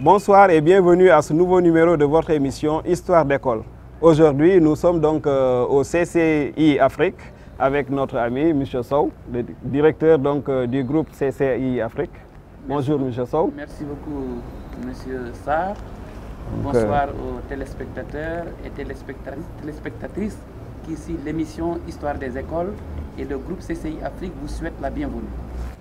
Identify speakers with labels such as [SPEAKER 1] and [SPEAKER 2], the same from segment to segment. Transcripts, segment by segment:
[SPEAKER 1] Bonsoir et bienvenue à ce nouveau numéro de votre émission Histoire d'école. Aujourd'hui, nous sommes donc au CCI Afrique avec notre ami M. Sow, le directeur donc, du groupe CCI Afrique. Bonjour M. Sow.
[SPEAKER 2] Merci beaucoup M. Sarr. Bonsoir aux téléspectateurs et téléspectatrices qui suivent l'émission Histoire des écoles et le groupe CCI Afrique vous souhaite la bienvenue.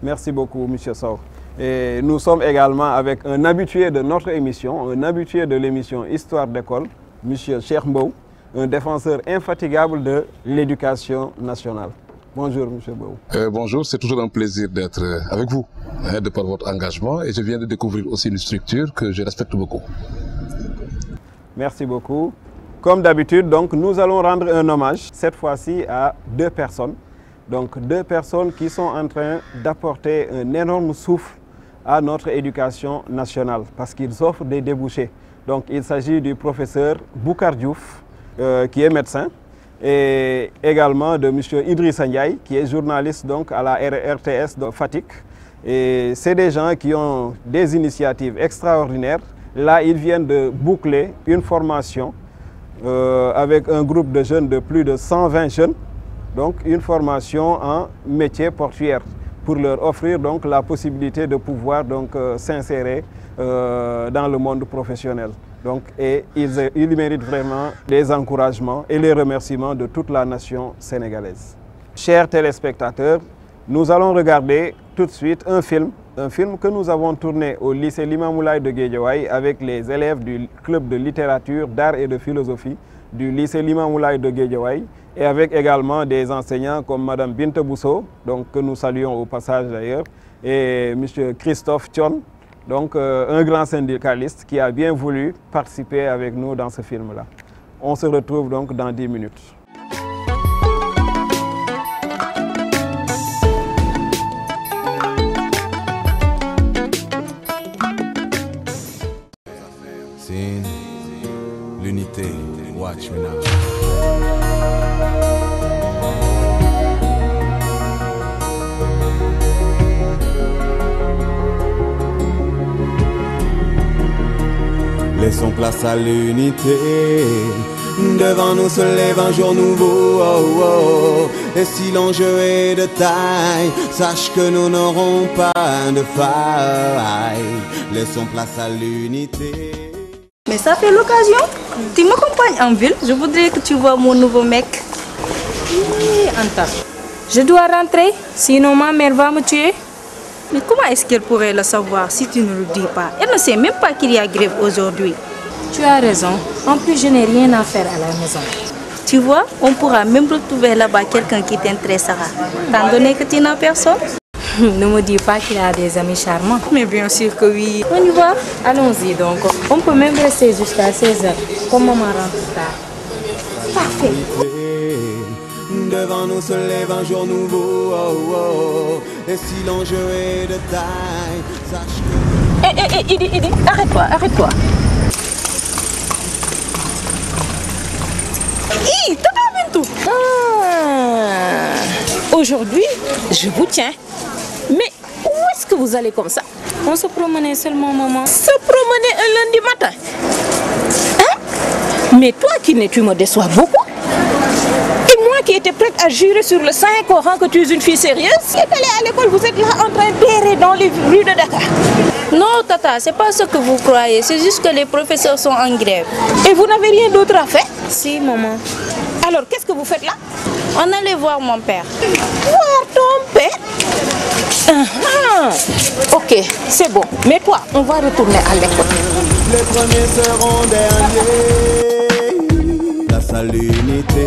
[SPEAKER 1] Merci beaucoup M. Sow. Et nous sommes également avec un habitué de notre émission, un habitué de l'émission Histoire d'école, M. Cheikh Mbow, un défenseur infatigable de l'éducation nationale. Bonjour M. Mbow.
[SPEAKER 3] Bonjour, c'est toujours un plaisir d'être avec vous, de par votre engagement, et je viens de découvrir aussi une structure que je respecte beaucoup.
[SPEAKER 1] Merci beaucoup. Comme d'habitude, donc, nous allons rendre un hommage, cette fois-ci à deux personnes. Donc, deux personnes qui sont en train d'apporter un énorme souffle à notre éducation nationale parce qu'ils offrent des débouchés. Donc, il s'agit du professeur Boucar Diouf, qui est médecin, et également de M. Idrissa Ndiaye, qui est journaliste donc, à la RTS de Fatick. Et c'est des gens qui ont des initiatives extraordinaires. Là, ils viennent de boucler une formation avec un groupe de jeunes de plus de 120 jeunes, donc une formation en métier portuaire pour leur offrir donc la possibilité de pouvoir s'insérer dans le monde professionnel. Donc, et ils méritent vraiment des encouragements et les remerciements de toute la nation sénégalaise. Chers téléspectateurs, nous allons regarder tout de suite un film que nous avons tourné au lycée Limamoulaye de Guédiawaye avec les élèves du club de littérature, d'art et de philosophie du lycée Limamoulaye de Guédiawaye et avec également des enseignants comme Mme Binte Bousso, donc, que nous saluons au passage d'ailleurs, et M. Christophe Thion, donc un grand syndicaliste qui a bien voulu participer avec nous dans ce film-là. On se retrouve donc dans 10 minutes.
[SPEAKER 4] L'unité, watch me now. Laissons place à l'unité. Devant nous se lève un jour nouveau. Oh, oh. Et si l'enjeu est de taille, sache que nous n'aurons pas de faille. Laissons place à l'unité.
[SPEAKER 5] Mais ça fait l'occasion. Tu m'accompagnes en ville. Je voudrais que tu vois mon nouveau mec.
[SPEAKER 6] Oui, Anta. Je dois rentrer, sinon ma mère va me tuer.
[SPEAKER 5] Mais comment est-ce qu'elle pourrait le savoir si tu ne le dis pas? Elle ne sait même pas qu'il y a grève aujourd'hui.
[SPEAKER 6] Tu as raison. En plus, je n'ai rien à faire à la maison.
[SPEAKER 5] Tu vois, on pourra même retrouver là-bas quelqu'un qui t'intéressera. Étant donné que tu n'as personne.
[SPEAKER 6] Ne me dis pas qu'il a des amis charmants.
[SPEAKER 5] Mais bien sûr que oui.
[SPEAKER 6] On y va? Allons-y donc. On peut même rester jusqu'à 16h, comme maman rentre tard. Parfait.
[SPEAKER 4] Devant nous se lève un jour nouveau. Oh, oh. Et si l'enjeu est de taille, sache que...
[SPEAKER 5] Idi, arrête-toi. Hi, Tata Bintou.
[SPEAKER 6] Aujourd'hui, je vous tiens. Mais où est-ce que vous allez comme ça? On se promenait seulement, maman.
[SPEAKER 5] Se promener un lundi matin? Hein?
[SPEAKER 6] Mais toi, Kiné, tu me déçois beaucoup.
[SPEAKER 5] Et moi qui étais prête à jurer sur le Saint-Coran que tu es une fille sérieuse, si elle est à l'école, vous êtes là en train d'errer dans les rues de Dakar.
[SPEAKER 6] Non, Tata, c'est pas ce que vous croyez. C'est juste que les professeurs sont en grève.
[SPEAKER 5] Et vous n'avez rien d'autre à faire?
[SPEAKER 6] Si, maman.
[SPEAKER 5] Alors, qu'est-ce que vous faites là?
[SPEAKER 6] On allait voir mon père.
[SPEAKER 5] Voir ton père? Ok, c'est bon. Mais toi, on va retourner à l'école.
[SPEAKER 4] Les premiers seront derniers. Place à l'unité.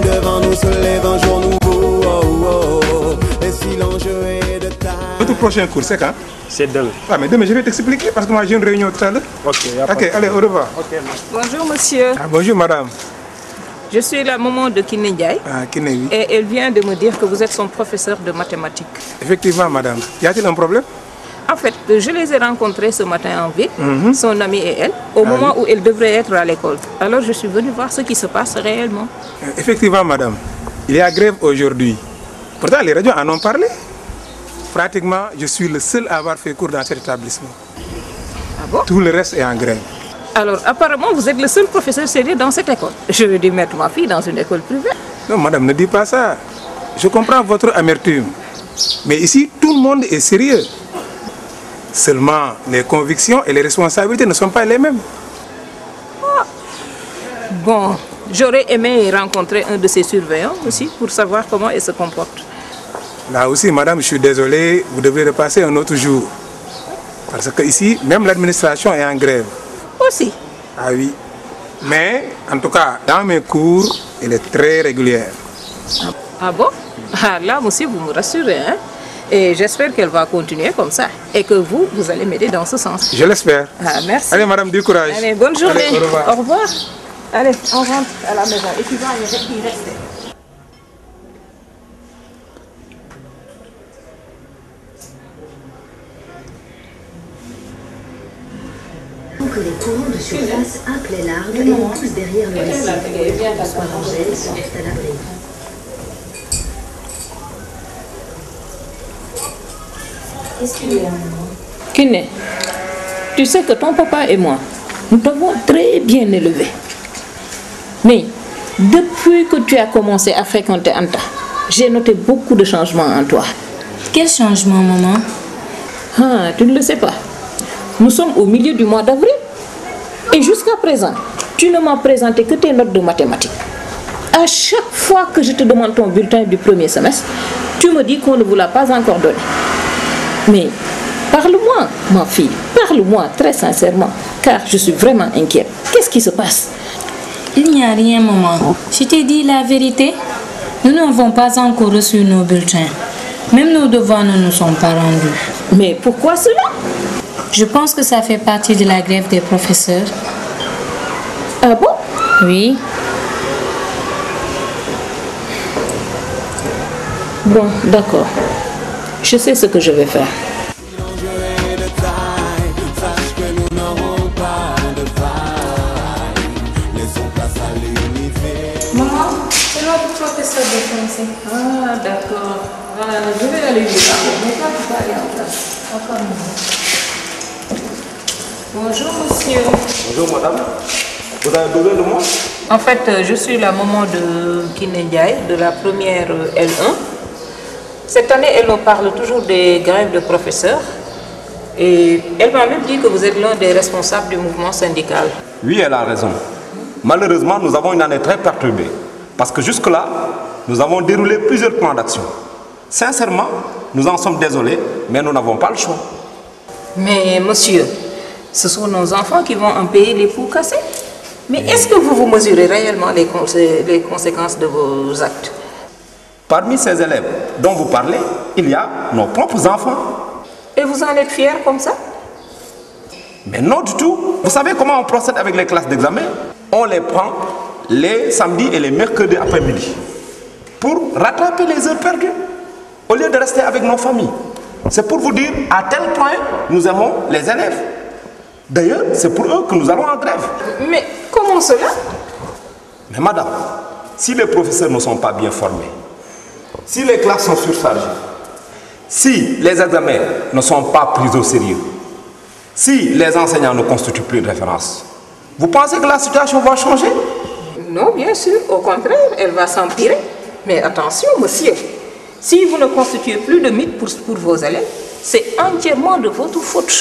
[SPEAKER 4] Devant nous se lève un jour nouveau. Oh, oh. Et si l'enjeu est de taille.
[SPEAKER 7] Votre prochain cours, c'est quand?
[SPEAKER 8] C'est demain.
[SPEAKER 7] Ah, mais demain, je vais t'expliquer parce que moi j'ai une réunion tout à l'heure. Ok, allez, au revoir.
[SPEAKER 8] Bonjour monsieur.
[SPEAKER 7] Ah, bonjour madame.
[SPEAKER 8] Je suis la maman de Kiné Ndiaye.
[SPEAKER 7] Ah, Kiné, oui.
[SPEAKER 8] Et elle vient de me dire que vous êtes son professeur de mathématiques.
[SPEAKER 7] Effectivement, madame. Y a-t-il un problème?
[SPEAKER 8] En fait, je les ai rencontrés ce matin en ville, son amie et elle, au moment où elle devrait être à l'école. Alors je suis venue voir ce qui se passe réellement.
[SPEAKER 7] Effectivement, madame. Il y a grève aujourd'hui. Pourtant, les radios en ont parlé. Pratiquement, je suis le seul à avoir fait cours dans cet établissement.
[SPEAKER 8] bon?
[SPEAKER 7] Tout le reste est en grève.
[SPEAKER 8] Alors, apparemment, vous êtes le seul professeur sérieux dans cette école. Je vais dû mettre ma fille dans une école privée.
[SPEAKER 7] Non, madame, ne dites pas ça. Je comprends votre amertume. Mais ici, tout le monde est sérieux. Seulement, les convictions et les responsabilités ne sont pas les mêmes.
[SPEAKER 8] Ah. Bon, j'aurais aimé rencontrer un de ces surveillants aussi pour savoir comment ils se comportent.
[SPEAKER 7] Là aussi, madame, je suis désolé, vous devez repasser un autre jour. Parce que ici, même l'administration est en grève.
[SPEAKER 8] Aussi?
[SPEAKER 7] Ah oui. Mais, en tout cas, dans mes cours, elle est très régulière.
[SPEAKER 8] Ah bon? Ah, là, monsieur, vous me rassurez, hein? Et j'espère qu'elle va continuer comme ça. Et que vous allez m'aider dans ce sens.
[SPEAKER 7] Je l'espère.
[SPEAKER 8] Ah, merci.
[SPEAKER 7] Allez, madame, du courage.
[SPEAKER 8] Allez, bonne journée.
[SPEAKER 7] Allez, au revoir.
[SPEAKER 8] Au revoir. Allez, on rentre à la maison. Et tu vas y rester.
[SPEAKER 9] Que les courants de surface happent les larves et les poussent derrière le récif. François Rangel sont à l'abri.
[SPEAKER 6] Kiné, tu sais que ton papa et moi, nous t'avons très bien élevé. Mais depuis que tu as commencé à fréquenter Anta, j'ai noté beaucoup de changements en toi.
[SPEAKER 10] Quel changement, maman?
[SPEAKER 6] Ah, tu ne le sais pas. Nous sommes au milieu du mois d'avril. Et jusqu'à présent, tu ne m'as présenté que tes notes de mathématiques. À chaque fois que je te demande ton bulletin du premier semestre, tu me dis qu'on ne vous l'a pas encore donné. Mais parle-moi, ma fille, parle-moi très sincèrement, car je suis vraiment inquiète. Qu'est-ce qui se passe?
[SPEAKER 10] Il n'y a rien, maman. Je t'ai dit la vérité. Nous n'avons pas encore reçu nos bulletins. Même nos devoirs ne nous sont pas rendus.
[SPEAKER 6] Mais pourquoi cela?
[SPEAKER 10] Je pense que ça fait partie de la grève des professeurs.
[SPEAKER 6] Ah bon?
[SPEAKER 10] Oui.
[SPEAKER 6] Bon, d'accord. Je sais ce que je vais faire.
[SPEAKER 10] Maman, c'est notre professeur de français.
[SPEAKER 6] Ah, d'accord. Voilà, je vais aller lui parler. Mais toi, tu vas aller en classe. Encore
[SPEAKER 8] Bonjour, monsieur.
[SPEAKER 11] Bonjour, madame. Vous avez besoin de moi?
[SPEAKER 8] En fait, je suis la maman de Kiné Ndiaye, de la première L1. Cette année, elle nous parle toujours des grèves de professeurs. Et elle m'a même dit que vous êtes l'un des responsables du mouvement syndical.
[SPEAKER 11] Oui, elle a raison. Malheureusement, nous avons une année très perturbée. Parce que jusque-là, nous avons déroulé plusieurs plans d'action. Sincèrement, nous en sommes désolés, mais nous n'avons pas le choix.
[SPEAKER 8] Mais monsieur, ce sont nos enfants qui vont en payer les pots cassés. Mais est-ce que vous mesurez réellement les conséquences de vos actes?
[SPEAKER 11] Parmi ces élèves dont vous parlez, il y a nos propres enfants.
[SPEAKER 8] Et vous en êtes fiers comme ça?
[SPEAKER 11] Mais non du tout. Vous savez comment on procède avec les classes d'examen? On les prend les samedis et les mercredis après-midi pour rattraper les heures perdues au lieu de rester avec nos familles. C'est pour vous dire à tel point nous aimons les élèves. D'ailleurs, c'est pour eux que nous allons en grève.
[SPEAKER 8] Mais comment cela?
[SPEAKER 11] Mais madame, si les professeurs ne sont pas bien formés, si les classes sont surchargées, si les examens ne sont pas pris au sérieux, si les enseignants ne constituent plus de référence, vous pensez que la situation va changer?
[SPEAKER 8] Non, bien sûr. Au contraire, elle va s'empirer. Mais attention, monsieur. Si vous ne constituez plus de mythe pour vos élèves, c'est entièrement de votre faute.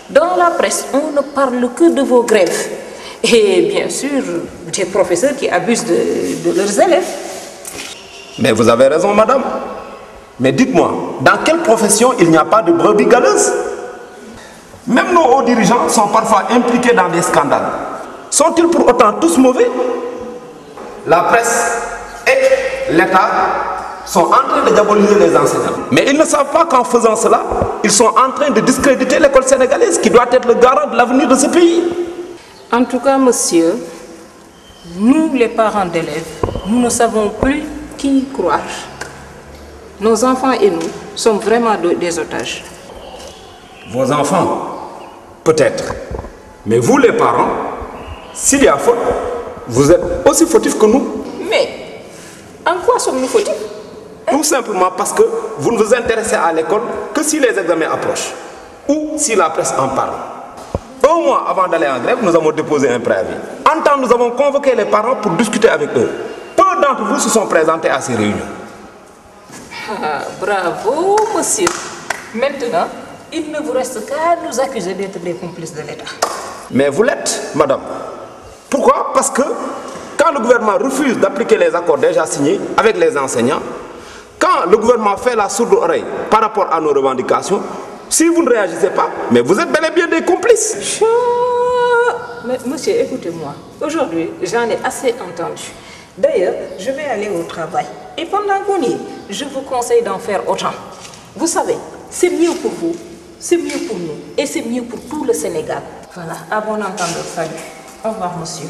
[SPEAKER 8] Dans la presse, on ne parle que de vos grèves. Et bien sûr, des professeurs qui abusent de leurs élèves.
[SPEAKER 11] Mais vous avez raison, madame. Mais dites-moi, dans quelle profession il n'y a pas de brebis galeuses? Même nos hauts dirigeants sont parfois impliqués dans des scandales. Sont-ils pour autant tous mauvais? La presse et l'État sont en train de diaboliser les enseignants. Mais ils ne savent pas qu'en faisant cela, ils sont en train de discréditer l'école sénégalaise qui doit être le garant de l'avenir de ce pays.
[SPEAKER 8] En tout cas, monsieur, nous les parents d'élèves, nous ne savons plus qui croire. Nos enfants et nous sommes vraiment des otages.
[SPEAKER 11] Vos enfants, peut-être. Mais vous les parents, s'il y a faute, vous êtes aussi fautifs que nous.
[SPEAKER 8] Mais en quoi sommes-nous fautifs?
[SPEAKER 11] Tout simplement parce que vous ne vous intéressez à l'école que si les examens approchent ou si la presse en parle. 1 mois avant d'aller en grève, nous avons déposé un préavis. En temps, nous avons convoqué les parents pour discuter avec eux. Peu d'entre vous se sont présentés à ces réunions.
[SPEAKER 8] Bravo, monsieur. Maintenant, il ne vous reste qu'à nous accuser d'être des complices de l'État.
[SPEAKER 11] Mais vous l'êtes, madame. Pourquoi? Parce que quand le gouvernement refuse d'appliquer les accords déjà signés avec les enseignants, quand le gouvernement fait la sourde oreille par rapport à nos revendications, si vous ne réagissez pas, mais vous êtes bel et bien des complices.
[SPEAKER 8] Mais monsieur, écoutez-moi. Aujourd'hui, j'en ai assez entendu. D'ailleurs, je vais aller au travail. Et pendant qu'on y est, je vous conseille d'en faire autant. Vous savez, c'est mieux pour vous, c'est mieux pour nous, et c'est mieux pour tout le Sénégal. Voilà, à bon entendeur, salut. Au revoir, monsieur.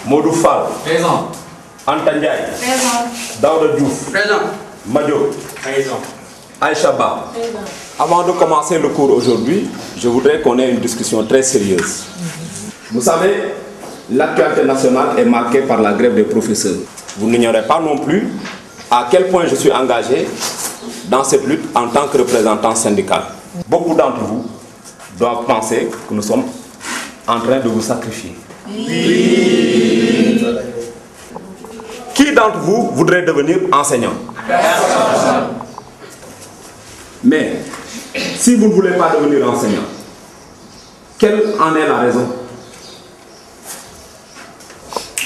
[SPEAKER 11] Modou Fall.
[SPEAKER 12] Présent.
[SPEAKER 11] Anta Ndiaye.
[SPEAKER 12] Présent.
[SPEAKER 11] Daouda Diouf.
[SPEAKER 12] Présent.
[SPEAKER 11] Madio.
[SPEAKER 12] Présent.
[SPEAKER 11] Aïcha Ba.
[SPEAKER 12] Présent.
[SPEAKER 11] Avant de commencer le cours aujourd'hui, je voudrais qu'on ait une discussion très sérieuse. Vous savez, l'actualité nationale est marquée par la grève des professeurs. Vous n'ignorez pas non plus à quel point je suis engagé dans cette lutte en tant que représentant syndical. Beaucoup d'entre vous doivent penser que nous sommes en train de vous sacrifier. Oui. Qui d'entre vous voudrait devenir enseignant? Mais si vous ne voulez pas devenir enseignant, quelle en est la raison?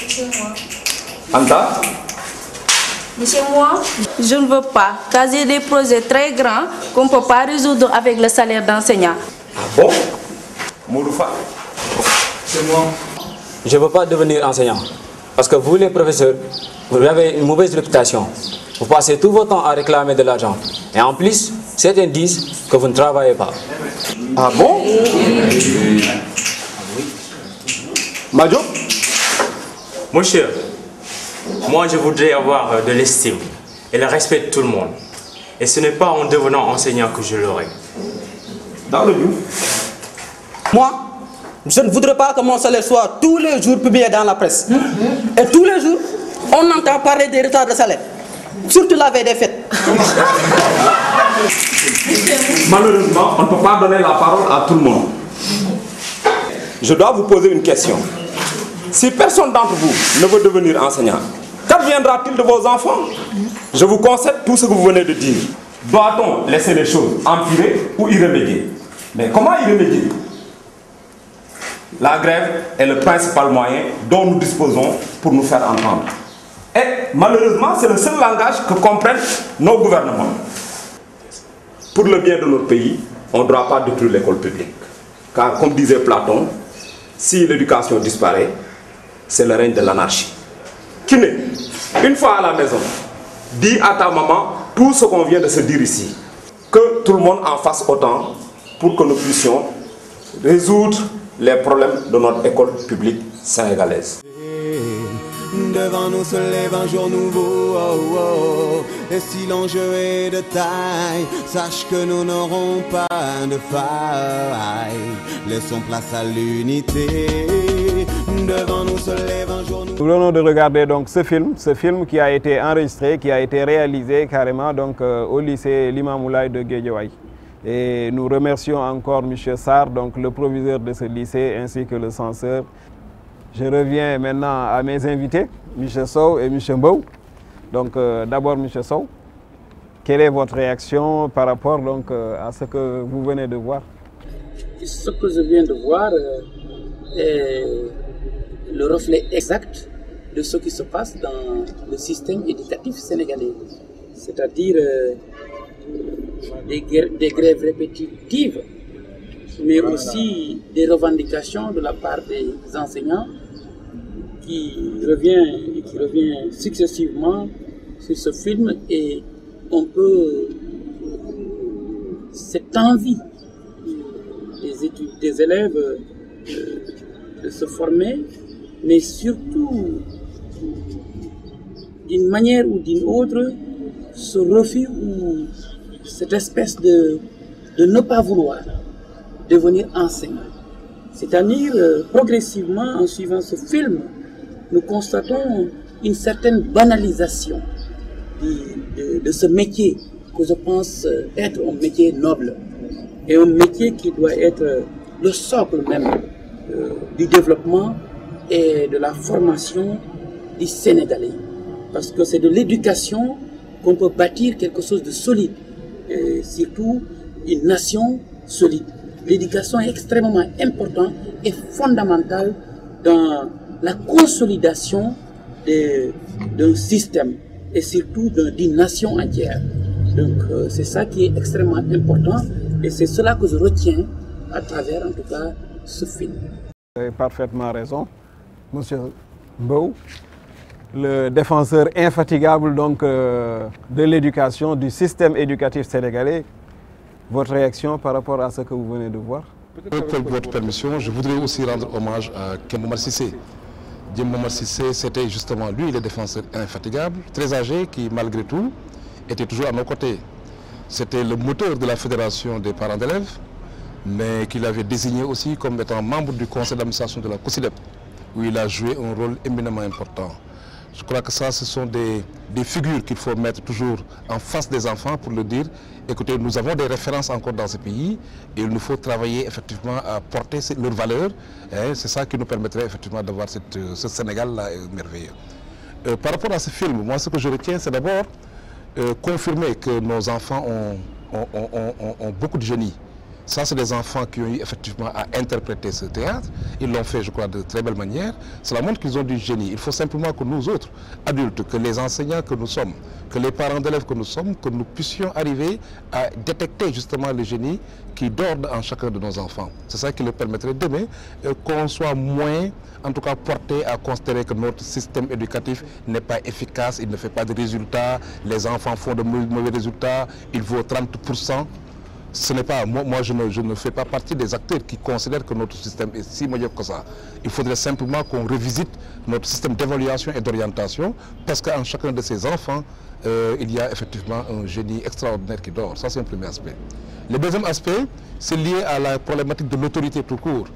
[SPEAKER 13] Monsieur moi.
[SPEAKER 11] Anta?
[SPEAKER 13] Monsieur moi, je ne veux pas, car j'ai des projets très grands qu'on ne peut pas résoudre avec le salaire d'enseignant.
[SPEAKER 11] Ah bon? Mouroufa?
[SPEAKER 12] C'est moi. Je ne veux pas devenir enseignant. Parce que vous, les professeurs, vous avez une mauvaise réputation. Vous passez tout votre temps à réclamer de l'argent. Et en plus, certains disent que vous ne travaillez pas.
[SPEAKER 11] Ah bon? Majo?
[SPEAKER 14] Monsieur, moi je voudrais avoir de l'estime et le respect de tout le monde. Et ce n'est pas en devenant enseignant que je l'aurai.
[SPEAKER 11] Dans le but.
[SPEAKER 15] Moi, je ne voudrais pas que mon salaire soit tous les jours publié dans la presse. Et tous les jours, on entend parler des retards de salaire. Surtout la veille des fêtes.
[SPEAKER 11] Malheureusement, on ne peut pas donner la parole à tout le monde. Je dois vous poser une question. Si personne d'entre vous ne veut devenir enseignant, qu'adviendra-t-il de vos enfants? Je vous concède tout ce que vous venez de dire. Doit-on laisser les choses empirer ou y remédier? Mais comment y remédier? La grève est le principal moyen dont nous disposons pour nous faire entendre. Et malheureusement, c'est le seul langage que comprennent nos gouvernements. Pour le bien de notre pays, on ne doit pas détruire l'école publique. Car comme disait Platon, si l'éducation disparaît, c'est le règne de l'anarchie. Kiné, une fois à la maison, dis à ta maman tout ce qu'on vient de se dire ici. Que tout le monde en fasse autant pour que nous puissions résoudre les problèmes de notre école publique sénégalaise.
[SPEAKER 4] Devant nous se lève un jour nouveau, oh, oh. Et si l'enjeu est de taille, sache que nous n'aurons pas de faille. Laissons place à l'unité. Devant nous se lève un jour nouveau.
[SPEAKER 1] Nous venons de regarder donc ce film qui a été enregistré, qui a été réalisé carrément donc, au lycée Limamoulaye de Guédiawaye. Et nous remercions encore M. Sarr, donc le proviseur de ce lycée, ainsi que le censeur. Je reviens maintenant à mes invités, M. Sow et M. Mbou. Donc d'abord M. Sow, quelle est votre réaction par rapport donc, à ce que vous venez de voir?
[SPEAKER 2] Ce que je viens de voir est le reflet exact de ce qui se passe dans le système éducatif sénégalais. C'est-à-dire des grèves répétitives, mais aussi des revendications de la part des enseignants qui revient successivement sur ce film, et on peut cette envie des élèves de se former, mais surtout d'une manière ou d'une autre ce refus ou cette espèce de ne pas vouloir devenir enseignant. C'est-à-dire, progressivement, en suivant ce film, nous constatons une certaine banalisation de ce métier que je pense être un métier noble et un métier qui doit être le socle même du développement et de la formation du Sénégalais. Parce que c'est de l'éducation qu'on peut bâtir quelque chose de solide, et surtout une nation solide. L'éducation est extrêmement importante et fondamentale dans la consolidation d'un système et surtout d'une nation entière. Donc c'est ça qui est extrêmement important et c'est cela que je retiens à travers en tout cas ce film.
[SPEAKER 1] Vous avez parfaitement raison, Monsieur Mbow, le défenseur infatigable donc, de l'éducation, du système éducatif sénégalais. Votre réaction par rapport à ce que vous venez de voir?
[SPEAKER 3] Avec votre permission, je voudrais aussi rendre hommage à Kem Momar Cissé. Kem Momar Cissé, c'était justement lui le défenseur infatigable, très âgé, qui malgré tout était toujours à nos côtés. C'était le moteur de la fédération des parents d'élèves, mais qu'il avait désigné aussi comme étant membre du conseil d'administration de la COSIDEP, où il a joué un rôle éminemment important. Je crois que ça, ce sont des figures qu'il faut mettre toujours en face des enfants pour leur dire, écoutez, nous avons des références encore dans ce pays et il nous faut travailler effectivement à porter leurs valeurs. C'est ça qui nous permettrait effectivement d'avoir ce Sénégal-là merveilleux. Par rapport à ce film, moi ce que je retiens, c'est d'abord confirmer que nos enfants ont beaucoup de génie. Ça, c'est des enfants qui ont eu effectivement à interpréter ce théâtre. Ils l'ont fait, je crois, de très belle manière. Cela montre qu'ils ont du génie. Il faut simplement que nous autres, adultes, que les enseignants que nous sommes, que les parents d'élèves que nous sommes, que nous puissions arriver à détecter justement le génie qui dort en chacun de nos enfants. C'est ça qui leur permettrait demain qu'on soit moins, en tout cas, porté à considérer que notre système éducatif n'est pas efficace, il ne fait pas de résultats, les enfants font de mauvais résultats, il vaut 30%. Ce n'est pas, moi je ne fais pas partie des acteurs qui considèrent que notre système est si médiocre que ça. Il faudrait simplement qu'on revisite notre système d'évaluation et d'orientation parce qu'en chacun de ces enfants, il y a effectivement un génie extraordinaire qui dort. Ça, c'est un premier aspect. Le deuxième aspect, c'est lié à la problématique de l'autorité tout court.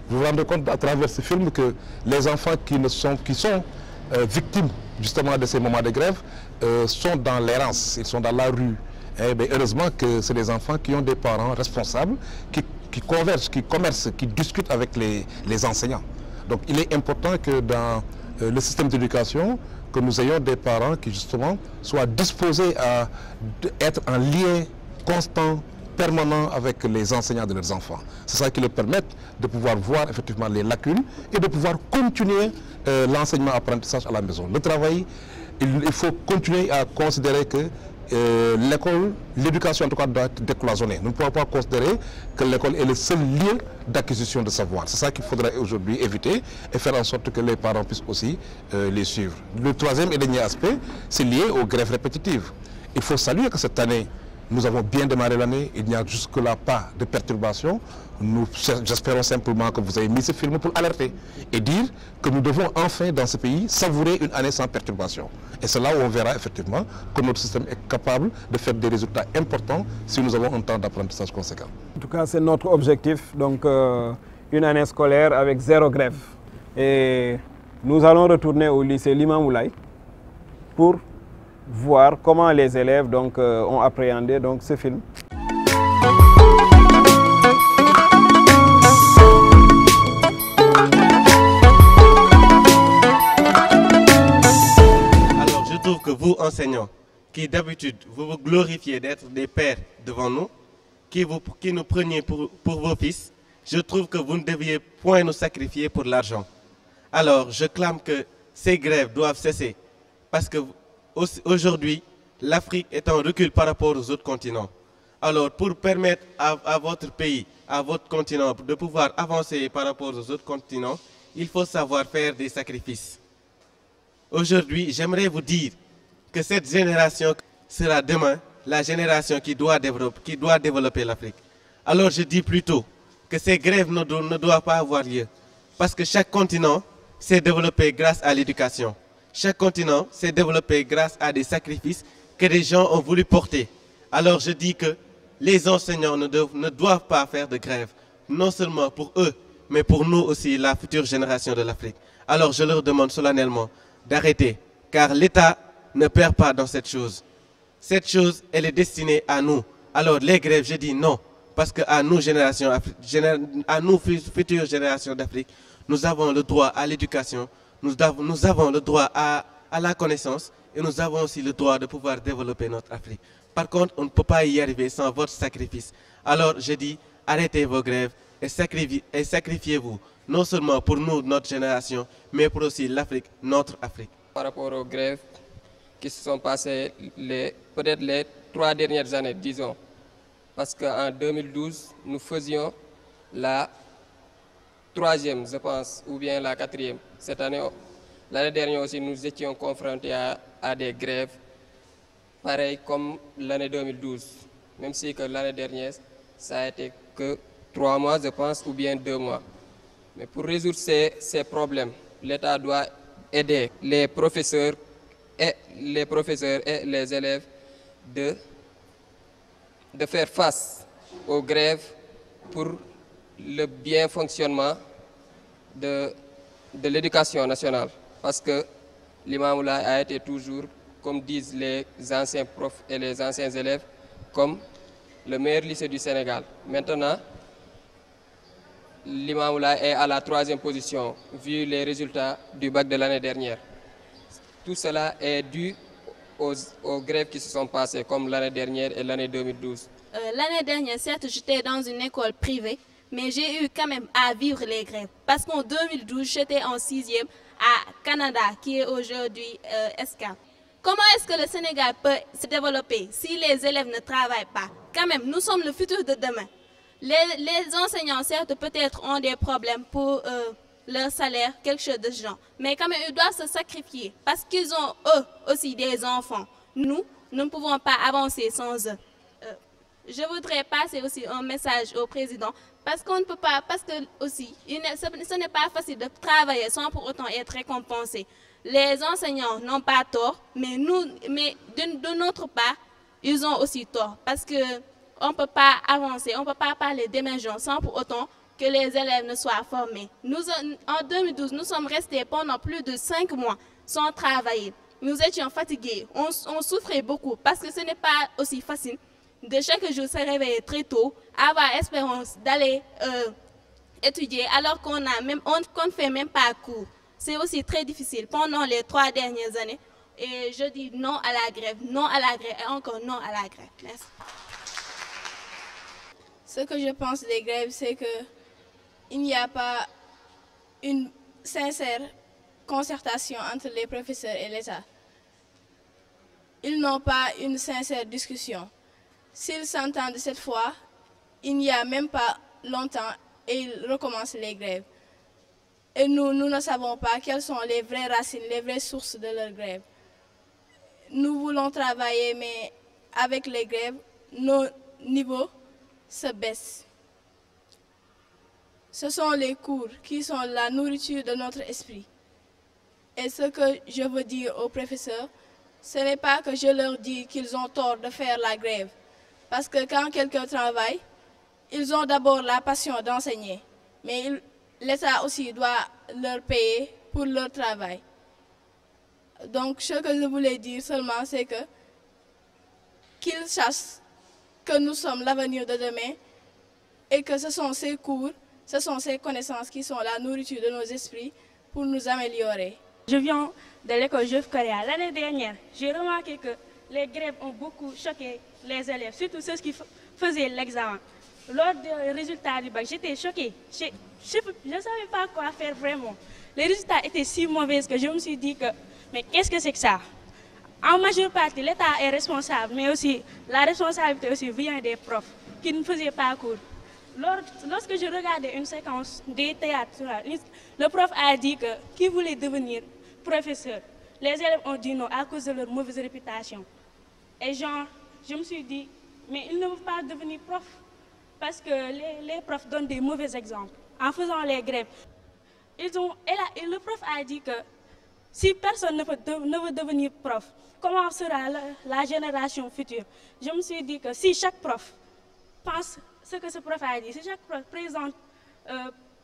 [SPEAKER 3] Vous vous rendez compte à travers ce film que les enfants qui sont victimes justement de ces moments de grève sont dans l'errance, ils sont dans la rue. Eh bien, heureusement que c'est des enfants qui ont des parents responsables, qui conversent, qui commercent, qui discutent avec les enseignants. Donc il est important que dans le système d'éducation, que nous ayons des parents qui justement soient disposés à être en lien constant, permanent avec les enseignants de leurs enfants. C'est ça qui leur permet de pouvoir voir effectivement les lacunes et de pouvoir continuer l'enseignement-apprentissage à la maison. Le travail, il faut continuer à considérer que l'école, l'éducation en tout cas doit être décloisonnée. Nous ne pouvons pas considérer que l'école est le seul lieu d'acquisition de savoir. C'est ça qu'il faudrait aujourd'hui éviter et faire en sorte que les parents puissent aussi les suivre. Le troisième et dernier aspect, c'est lié aux grèves répétitives. Il faut saluer que cette année, nous avons bien démarré l'année, il n'y a jusque-là pas de perturbation. J'espère simplement que vous avez mis ce film pour alerter et dire que nous devons enfin dans ce pays savourer une année sans perturbation. Et c'est là où on verra effectivement que notre système est capable de faire des résultats importants si nous avons un temps d'apprentissage conséquent.
[SPEAKER 1] En tout cas, c'est notre objectif, donc une année scolaire avec 0 grève. Et nous allons retourner au lycée Limamoulaye pour voir comment les élèves donc, ont appréhendé donc, ce film.
[SPEAKER 16] Alors je trouve que vous, enseignants, qui d'habitude vous vous glorifiez d'être des pères devant nous, qui nous preniez pour vos fils, je trouve que vous ne deviez point nous sacrifier pour l'argent. Alors je clame que ces grèves doivent cesser parce que aujourd'hui, l'Afrique est en recul par rapport aux autres continents. Alors, pour permettre à votre pays, à votre continent, de pouvoir avancer par rapport aux autres continents, il faut savoir faire des sacrifices. Aujourd'hui, j'aimerais vous dire que cette génération sera demain la génération qui doit développer l'Afrique. Alors, je dis plutôt que ces grèves ne doivent pas avoir lieu, parce que chaque continent s'est développé grâce à l'éducation. Chaque continent s'est développé grâce à des sacrifices que les gens ont voulu porter. Alors je dis que les enseignants ne doivent pas faire de grève, non seulement pour eux, mais pour nous aussi, la future génération de l'Afrique. Alors je leur demande solennellement d'arrêter, car l'État ne perd pas dans cette chose. Cette chose, elle est destinée à nous. Alors les grèves, je dis non. Parce qu'à nous, futures générations d'Afrique, nous avons le droit à l'éducation, nous avons le droit à la connaissance et nous avons aussi le droit de pouvoir développer notre Afrique. Par contre, on ne peut pas y arriver sans votre sacrifice. Alors je dis, arrêtez vos grèves et sacrifiez-vous, non seulement pour nous, notre génération, mais pour aussi l'Afrique, notre Afrique.
[SPEAKER 17] Par rapport aux grèves qui se sont passées peut-être les 3 dernières années, disons. Parce qu'en 2012, nous faisions la 3e, je pense, ou bien la 4e. Cette année, l'année dernière aussi, nous étions confrontés à des grèves, pareil comme l'année 2012. Même si que l'année dernière, ça a été que 3 mois, je pense, ou bien 2 mois. Mais pour résoudre ces problèmes, l'État doit aider les professeurs et les élèves de faire face aux grèves pour le bien fonctionnement de l'éducation nationale. Parce que l'Imam a été toujours, comme disent les anciens profs et les anciens élèves, comme le meilleur lycée du Sénégal. Maintenant, l'Imam est à la 3e position, vu les résultats du bac de l'année dernière. Tout cela est dû aux grèves qui se sont passées, comme l'année dernière et l'année 2012.
[SPEAKER 13] L'année dernière, certes, j'étais dans une école privée, mais j'ai eu quand même à vivre les grèves. Parce qu'en 2012, j'étais en 6e à Canada, qui est aujourd'hui SK. Comment est-ce que le Sénégal peut se développer si les élèves ne travaillent pas? Quand même, nous sommes le futur de demain. Les enseignants, certes, peut-être ont des problèmes pour leur salaire, quelque chose de ce genre. Mais quand même, ils doivent se sacrifier parce qu'ils ont, eux, aussi des enfants. Nous ne pouvons pas avancer sans eux. Je voudrais passer aussi un message au président parce qu'on ne peut pas, parce que aussi, ce n'est pas facile de travailler sans pour autant être récompensé. Les enseignants n'ont pas tort, mais de notre part, ils ont aussi tort parce qu'on ne peut pas avancer, on ne peut pas parler d'émergence sans pour autant que les élèves ne soient formés. En 2012, nous sommes restés pendant plus de 5 mois sans travailler. Nous étions fatigués, on souffrait beaucoup parce que ce n'est pas aussi facile de chaque jour se réveiller très tôt, avoir espérance d'aller étudier alors qu'on ne fait même pas cours. C'est aussi très difficile pendant les 3 dernières années. Et je dis non à la grève et encore non à la grève. Merci.
[SPEAKER 18] Ce que je pense des grèves, c'est qu'il n'y a pas une sincère concertation entre les professeurs et l'État. Ils n'ont pas une sincère discussion. S'ils s'entendent cette fois, il n'y a même pas longtemps et ils recommencent les grèves. Et nous ne savons pas quelles sont les vraies racines, les vraies sources de leurs grèves. Nous voulons travailler, mais avec les grèves, nos niveaux se baissent. Ce sont les cours qui sont la nourriture de notre esprit. Et ce que je veux dire aux professeurs, ce n'est pas que je leur dis qu'ils ont tort de faire la grève. Parce que quand quelqu'un travaille, ils ont d'abord la passion d'enseigner. Mais l'État aussi doit leur payer pour leur travail. Donc ce que je voulais dire seulement, c'est qu'ils sachent que nous sommes l'avenir de demain et que ce sont ces cours, ce sont ces connaissances qui sont la nourriture de nos esprits pour nous améliorer.
[SPEAKER 19] Je viens de l'école Jeuve Correa. L'année dernière, j'ai remarqué que les grèves ont beaucoup choqué les élèves, surtout ceux qui faisaient l'examen. Lors des résultats du bac, j'étais choquée. Je ne savais pas quoi faire vraiment. Les résultats étaient si mauvais que je me suis dit que, mais qu'est-ce que c'est que ça? En majeure partie, l'État est responsable, mais aussi la responsabilité aussi vient des profs qui ne faisaient pas cours. Lorsque je regardais une séquence des théâtres, le prof a dit qu'il voulait devenir professeur. Les élèves ont dit non à cause de leur mauvaise réputation. Et je me suis dit, mais ils ne veulent pas devenir prof parce que les profs donnent des mauvais exemples en faisant les grèves. Et le prof a dit que si personne ne veut devenir prof, comment sera la génération future? Je me suis dit que si chaque prof pense ce que ce prof a dit, si chaque prof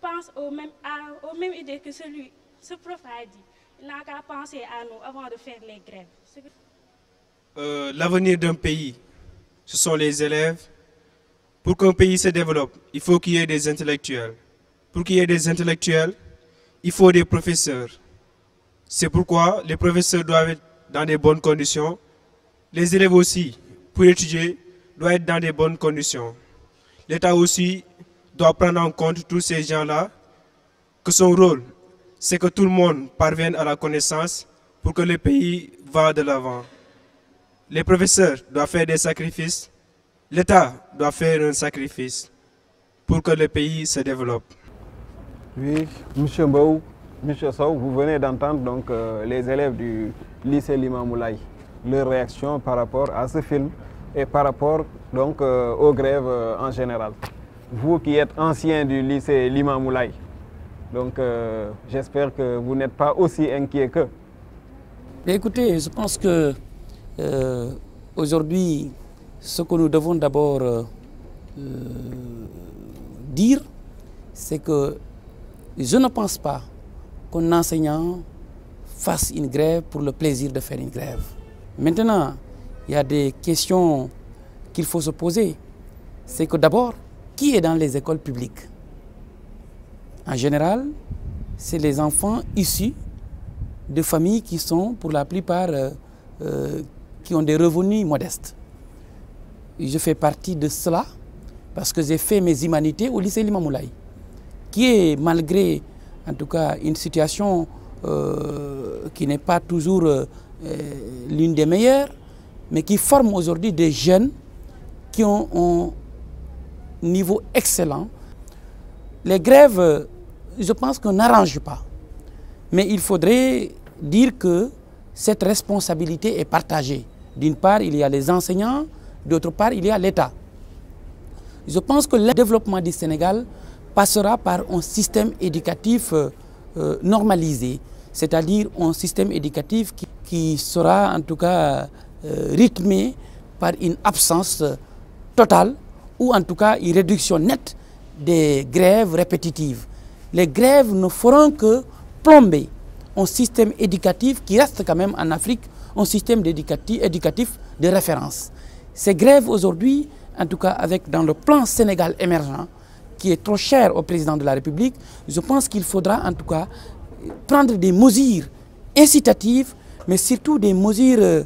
[SPEAKER 19] pense aux mêmes idées que ce prof a dit, il n'a qu'à penser à nous avant de faire les grèves.
[SPEAKER 20] l'avenir d'un pays, ce sont les élèves. Pour qu'un pays se développe, il faut qu'il y ait des intellectuels. Pour qu'il y ait des intellectuels, il faut des professeurs. C'est pourquoi les professeurs doivent être dans des bonnes conditions. Les élèves aussi, pour étudier, doivent être dans des bonnes conditions. L'État aussi doit prendre en compte tous ces gens-là, que son rôle, c'est que tout le monde parvienne à la connaissance pour que le pays va de l'avant. Les professeurs doivent faire des sacrifices. L'État doit faire un sacrifice pour que le pays se développe.
[SPEAKER 1] Oui, M. Mbow, M. Sow, vous venez d'entendre donc les élèves du lycée Limamoulaye, leur réaction par rapport à ce film et par rapport donc aux grèves en général. Vous qui êtes ancien du lycée Limamoulaye, donc j'espère que vous n'êtes pas aussi inquiet qu'eux.
[SPEAKER 21] Écoutez, je pense que aujourd'hui, ce que nous devons d'abord dire, c'est que je ne pense pas qu'un enseignant fasse une grève pour le plaisir de faire une grève. Maintenant, il y a des questions qu'il faut se poser. C'est que d'abord, qui est dans les écoles publiques? En général, c'est les enfants issus de familles qui sont, pour la plupart, qui ont des revenus modestes. Je fais partie de cela parce que j'ai fait mes humanités au lycée Limamoulaye, qui est, malgré en tout cas une situation qui n'est pas toujours l'une des meilleures, mais qui forme aujourd'hui des jeunes qui ont un niveau excellent. Les grèves, je pense qu'on n'arrange pas, mais il faudrait dire que cette responsabilité est partagée. D'une part, il y a les enseignants, d'autre part, il y a l'État. Je pense que le développement du Sénégal passera par un système éducatif normalisé, c'est-à-dire un système éducatif qui sera en tout cas rythmé par une absence totale ou en tout cas une réduction nette des grèves répétitives. Les grèves ne feront que plomber un système éducatif qui reste quand même en Afrique un système éducatif de référence. Ces grèves aujourd'hui, en tout cas avec dans le plan Sénégal émergent, qui est trop cher au président de la République, je pense qu'il faudra en tout cas prendre des mesures incitatives, mais surtout des mesures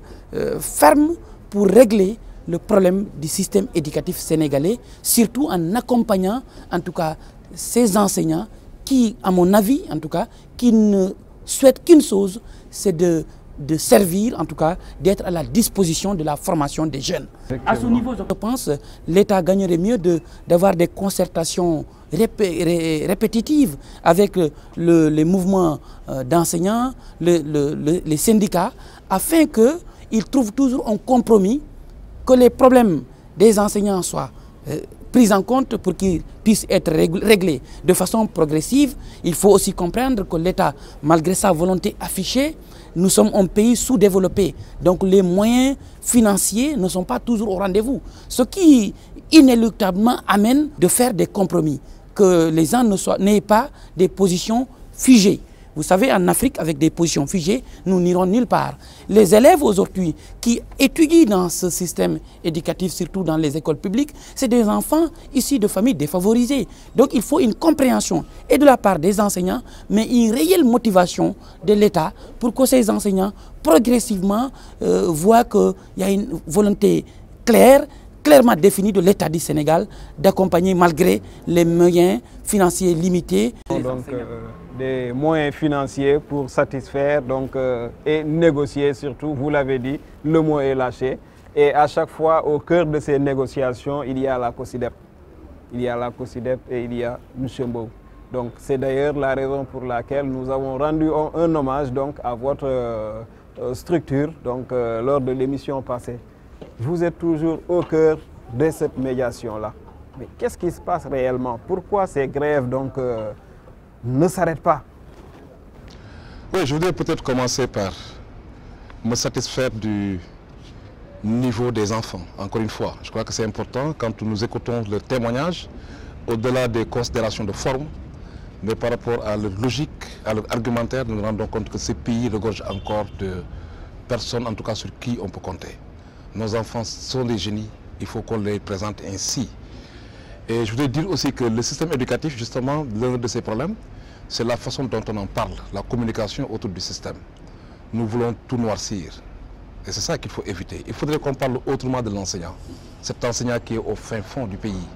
[SPEAKER 21] fermes pour régler le problème du système éducatif sénégalais, surtout en accompagnant en tout cas ces enseignants qui, à mon avis en tout cas, qui ne souhaitent qu'une chose, c'est de servir, en tout cas, d'être à la disposition de la formation des jeunes. À ce niveau, je pense que l'État gagnerait mieux d'avoir des concertations répétitives avec les mouvements d'enseignants, les syndicats, afin qu'ils trouvent toujours un compromis, que les problèmes des enseignants soient pris en compte pour qu'ils puissent être réglés de façon progressive. Il faut aussi comprendre que l'État, malgré sa volonté affichée, nous sommes un pays sous-développé, donc les moyens financiers ne sont pas toujours au rendez-vous. Ce qui inéluctablement amène de faire des compromis, que les gens n'aient pas des positions figées. Vous savez, en Afrique, avec des positions figées, nous n'irons nulle part. Les élèves aujourd'hui qui étudient dans ce système éducatif, surtout dans les écoles publiques, c'est des enfants issus de familles défavorisées. Donc il faut une compréhension et de la part des enseignants, mais une réelle motivation de l'État pour que ces enseignants, progressivement, voient qu'il y a une volonté clairement définie de l'État du Sénégal d'accompagner malgré les moyens financiers limités.
[SPEAKER 1] Des moyens financiers pour satisfaire et négocier surtout, vous l'avez dit, le mot est lâché. Et à chaque fois, au cœur de ces négociations, il y a la COSYDEP. Il y a la COSYDEP et il y a M. Mbow. Donc c'est d'ailleurs la raison pour laquelle nous avons rendu un hommage à votre structure lors de l'émission passée. Vous êtes toujours au cœur de cette médiation-là. Mais qu'est-ce qui se passe réellement? Pourquoi ces grèves ne s'arrêtent pas?
[SPEAKER 3] Oui, je voudrais peut-être commencer par me satisfaire du niveau des enfants. Encore une fois, je crois que c'est important quand nous écoutons le témoignage, au-delà des considérations de forme, mais par rapport à leur logique, à leur argumentaire, nous nous rendons compte que ces pays regorgent encore de personnes, en tout cas sur qui on peut compter. Nos enfants sont des génies, il faut qu'on les présente ainsi. Et je voudrais dire aussi que le système éducatif, justement, l'un de ses problèmes, c'est la façon dont on en parle, la communication autour du système. Nous voulons tout noircir. Et c'est ça qu'il faut éviter. Il faudrait qu'on parle autrement de l'enseignant. Cet enseignant qui est au fin fond du pays,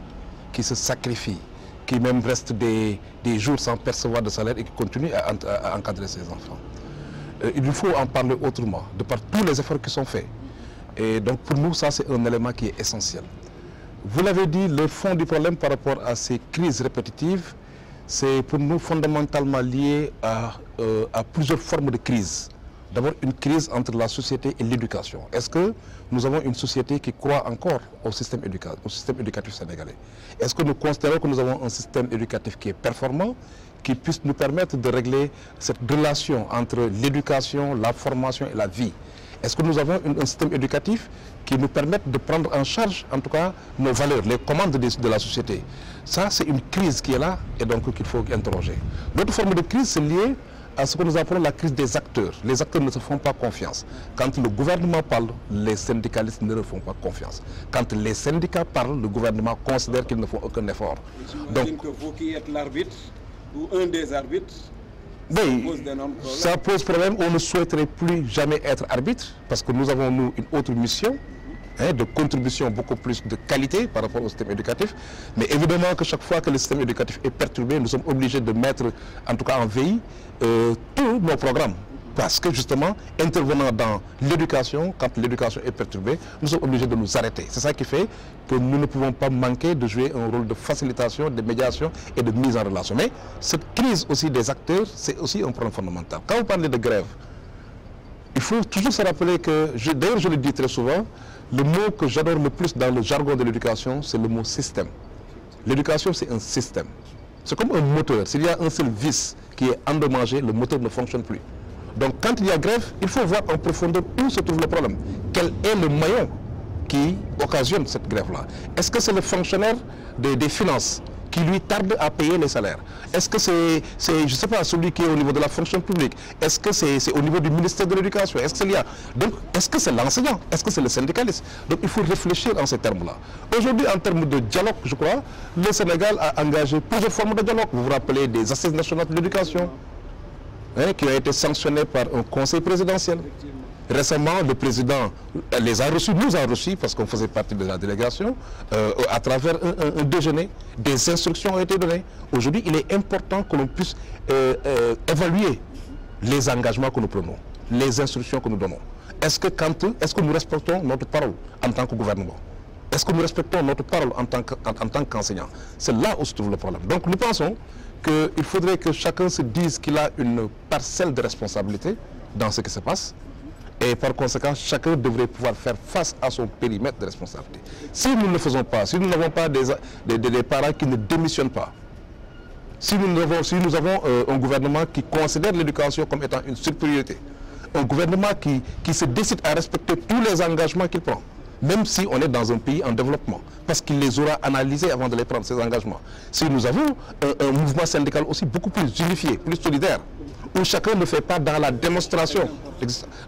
[SPEAKER 3] qui se sacrifie, qui même reste des jours sans percevoir de salaire et qui continue à encadrer ses enfants. Il faut en parler autrement, de par tous les efforts qui sont faits. Et donc pour nous, ça c'est un élément qui est essentiel. Vous l'avez dit, le fond du problème par rapport à ces crises répétitives, c'est pour nous fondamentalement lié à plusieurs formes de crise. D'abord, une crise entre la société et l'éducation. Est-ce que nous avons une société qui croit encore au système éducatif sénégalais? Est-ce que nous considérons que nous avons un système éducatif qui est performant, qui puisse nous permettre de régler cette relation entre l'éducation, la formation et la vie? Est-ce que nous avons un système éducatif qui nous permette de prendre en charge, en tout cas, nos valeurs, les commandes de la société? Ça, c'est une crise qui est là et donc qu'il faut interroger. L'autre forme de crise, c'est lié à ce que nous appelons la crise des acteurs. Les acteurs ne se font pas confiance. Quand le gouvernement parle, les syndicalistes ne leur font pas confiance. Quand les syndicats parlent, le gouvernement considère qu'ils ne font aucun effort.
[SPEAKER 1] Donc, que vous qui êtes l'arbitre, ou un des arbitres,
[SPEAKER 3] ça pose problème. On ne souhaiterait plus jamais être arbitre, parce que nous avons, nous, une autre mission, de contribution beaucoup plus de qualité par rapport au système éducatif. Mais évidemment que chaque fois que le système éducatif est perturbé, nous sommes obligés de mettre, en tout cas en veille, tous nos programmes. Parce que justement, intervenant dans l'éducation, quand l'éducation est perturbée, nous sommes obligés de nous arrêter. C'est ça qui fait que nous ne pouvons pas manquer de jouer un rôle de facilitation, de médiation et de mise en relation. Mais cette crise aussi des acteurs, c'est aussi un problème fondamental. Quand vous parlez de grève, il faut toujours se rappeler que, d'ailleurs je le dis très souvent, le mot que j'adore le plus dans le jargon de l'éducation, c'est le mot système. L'éducation, c'est un système. C'est comme un moteur. S'il y a un seul vis qui est endommagé, le moteur ne fonctionne plus. Donc quand il y a grève, il faut voir en profondeur où se trouve le problème. Quel est le maillon qui occasionne cette grève-là? Est-ce que c'est le fonctionnaire des finances qui lui tarde à payer les salaires? Est-ce que c'est, je ne sais pas, celui qui est au niveau de la fonction publique? Est-ce que c'est au niveau du ministère de l'Éducation? Est-ce que c'est lié? Donc, est-ce que c'est l'enseignant? Est-ce que c'est le syndicaliste? Donc, il faut réfléchir en ces termes-là. Aujourd'hui, en termes de dialogue, je crois, le Sénégal a engagé plusieurs formes de dialogue. Vous vous rappelez des assises nationales de l'éducation, qui ont été sanctionnées par un conseil présidentiel. Récemment, le président les a reçus, nous a reçus, parce qu'on faisait partie de la délégation, à travers un déjeuner. Des instructions ont été données. Aujourd'hui, il est important que l'on puisse évaluer les engagements que nous prenons, les instructions que nous donnons. Est-ce que nous respectons notre parole en tant que gouvernement? Est-ce que nous respectons notre parole en tant qu'enseignant? C'est là où se trouve le problème. Donc nous pensons qu'il faudrait que chacun se dise qu'il a une parcelle de responsabilité dans ce qui se passe. Et par conséquent, chacun devrait pouvoir faire face à son périmètre de responsabilité. Si nous ne le faisons pas, si nous n'avons pas des parents qui ne démissionnent pas, si nous avons un gouvernement qui considère l'éducation comme étant une surpriorité, un gouvernement qui se décide à respecter tous les engagements qu'il prend, même si on est dans un pays en développement, parce qu'il les aura analysés avant de les prendre, ces engagements. Si nous avons un mouvement syndical aussi beaucoup plus unifié, plus solidaire, où chacun ne fait pas dans la démonstration.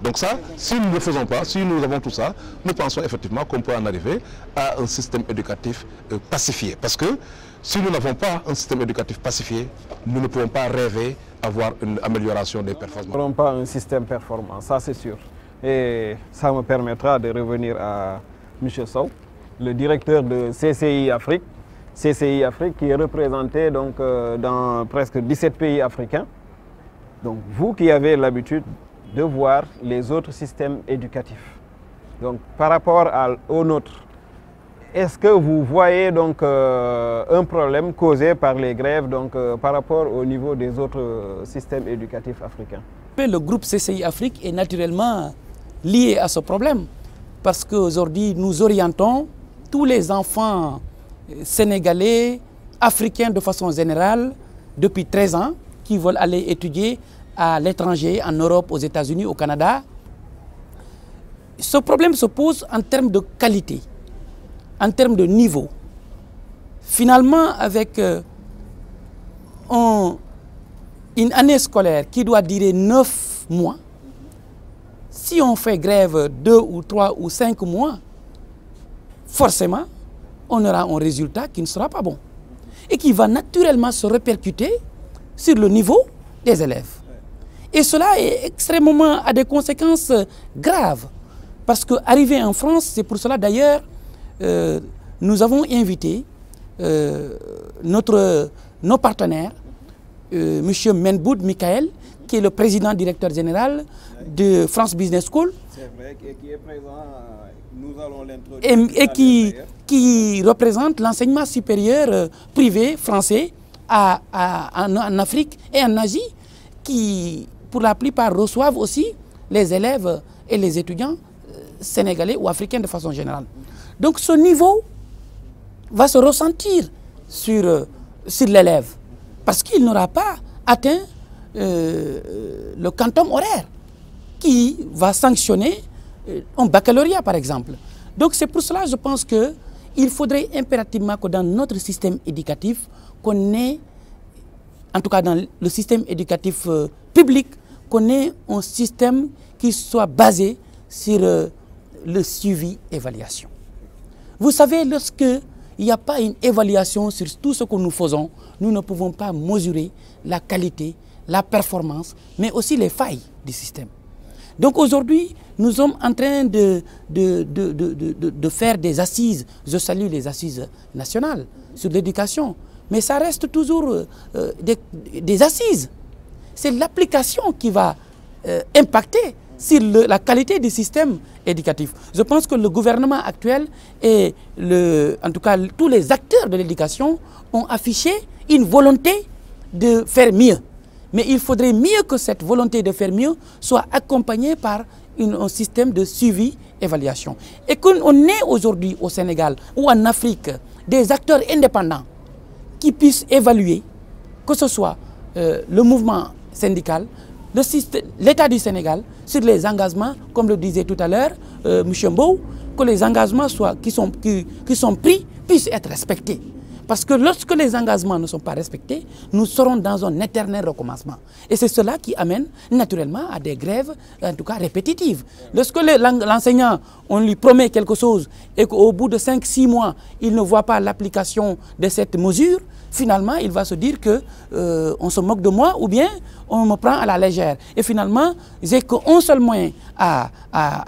[SPEAKER 3] Donc ça, si nous ne le faisons pas, si nous avons tout ça, nous pensons effectivement qu'on peut en arriver à un système éducatif pacifié. Parce que si nous n'avons pas un système éducatif pacifié, nous ne pouvons pas rêver avoir une amélioration des performances.
[SPEAKER 1] Nous n'avons pas un système performant, ça c'est sûr. Et ça me permettra de revenir à M. Sow, le directeur de CCI Afrique. CCI Afrique qui est représenté donc, dans presque 17 pays africains. Donc vous qui avez l'habitude de voir les autres systèmes éducatifs, donc par rapport au nôtre, est-ce que vous voyez donc un problème causé par les grèves donc, par rapport au niveau des autres systèmes éducatifs africains?
[SPEAKER 21] Le groupe CCI Afrique est naturellement lié à ce problème parce qu'aujourd'hui nous orientons tous les enfants sénégalais, africains de façon générale, depuis 13 ans, qui veulent aller étudier à l'étranger, en Europe, aux États-Unis, au Canada. Ce problème se pose en termes de qualité, en termes de niveau. Finalement, avec une année scolaire qui doit durer 9 mois, si on fait grève 2 ou 3 ou 5 mois, forcément, on aura un résultat qui ne sera pas bon et qui va naturellement se répercuter sur le niveau des élèves. Et cela est extrêmement à des conséquences graves. Parce qu'arriver en France, c'est pour cela d'ailleurs, nous avons invité nos partenaires, M. Menboud Michael, qui est le président directeur général de France Business School.
[SPEAKER 1] C'est vrai, et qui est présent, nous allons l'introduire.
[SPEAKER 21] Et qui représente l'enseignement supérieur privé français en Afrique et en Asie, qui pour la plupart reçoivent aussi les élèves et les étudiants sénégalais ou africains de façon générale. Donc ce niveau va se ressentir sur l'élève parce qu'il n'aura pas atteint le quantum horaire qui va sanctionner un baccalauréat par exemple. Donc c'est pour cela je pense qu'il faudrait impérativement que dans notre système éducatif, qu'on ait, en tout cas dans le système éducatif public, qu'on ait un système qui soit basé sur le suivi-évaluation. Vous savez, lorsqu'il n'y a pas une évaluation sur tout ce que nous faisons, nous ne pouvons pas mesurer la qualité, la performance, mais aussi les failles du système. Donc aujourd'hui, nous sommes en train de faire des assises. Je salue les assises nationales sur l'éducation, mais ça reste toujours des assises. C'est l'application qui va impacter sur la qualité du système éducatif. Je pense que le gouvernement actuel et en tout cas tous les acteurs de l'éducation ont affiché une volonté de faire mieux. Mais il faudrait mieux que cette volonté de faire mieux soit accompagnée par un système de suivi-évaluation. Et qu'on ait aujourd'hui au Sénégal ou en Afrique des acteurs indépendants qui puissent évaluer, que ce soit le mouvement syndical, l'État du Sénégal, sur les engagements, comme le disait tout à l'heure M. Mbou, que les engagements qui sont pris puissent être respectés. Parce que lorsque les engagements ne sont pas respectés, nous serons dans un éternel recommencement. Et c'est cela qui amène naturellement à des grèves, en tout cas répétitives. Lorsque l'enseignant, on lui promet quelque chose et qu'au bout de 5-6 mois, il ne voit pas l'application de cette mesure, finalement, il va se dire qu'on se moque de moi ou bien on me prend à la légère. Et finalement, j'ai qu'un seul moyen à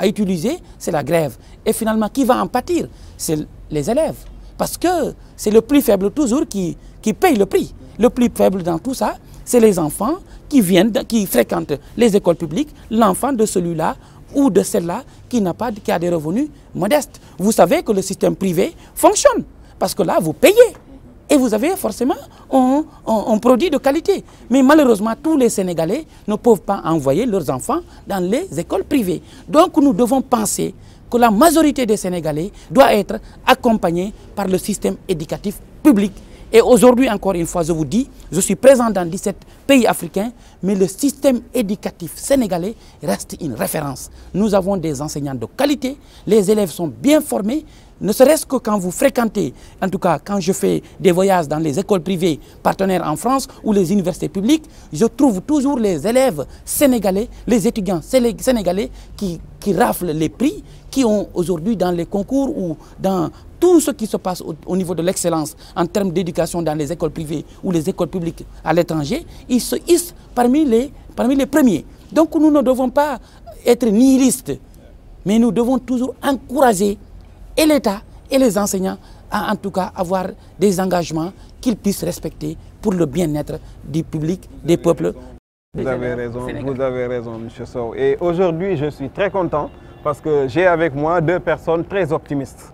[SPEAKER 21] utiliser, c'est la grève. Et finalement, qui va en pâtir? C'est les élèves. Parce que c'est le plus faible toujours qui paye le prix. Le plus faible dans tout ça, c'est les enfants qui fréquentent les écoles publiques, l'enfant de celui-là ou de celle-là qui a des revenus modestes. Vous savez que le système privé fonctionne. Parce que là, vous payez. Et vous avez forcément un produit de qualité. Mais malheureusement, tous les Sénégalais ne peuvent pas envoyer leurs enfants dans les écoles privées. Donc nous devons penser que la majorité des Sénégalais doit être accompagnée par le système éducatif public. Et aujourd'hui, encore une fois, je vous dis, je suis présent dans 17 pays africains, mais le système éducatif sénégalais reste une référence. Nous avons des enseignants de qualité, les élèves sont bien formés, ne serait-ce que quand vous fréquentez, en tout cas quand je fais des voyages dans les écoles privées partenaires en France ou les universités publiques, je trouve toujours les élèves sénégalais, les étudiants sénégalais qui raflent les prix, qui ont aujourd'hui dans les concours ou dans tout ce qui se passe au niveau de l'excellence en termes d'éducation dans les écoles privées ou les écoles publiques à l'étranger, ils se hissent parmi les premiers. Donc nous ne devons pas être nihilistes, mais nous devons toujours encourager et l'État et les enseignants à en tout cas avoir des engagements qu'ils puissent respecter pour le bien-être du public, des peuples.
[SPEAKER 1] Vous avez raison, M. Sow. Et aujourd'hui, je suis très content parce que j'ai avec moi deux personnes très optimistes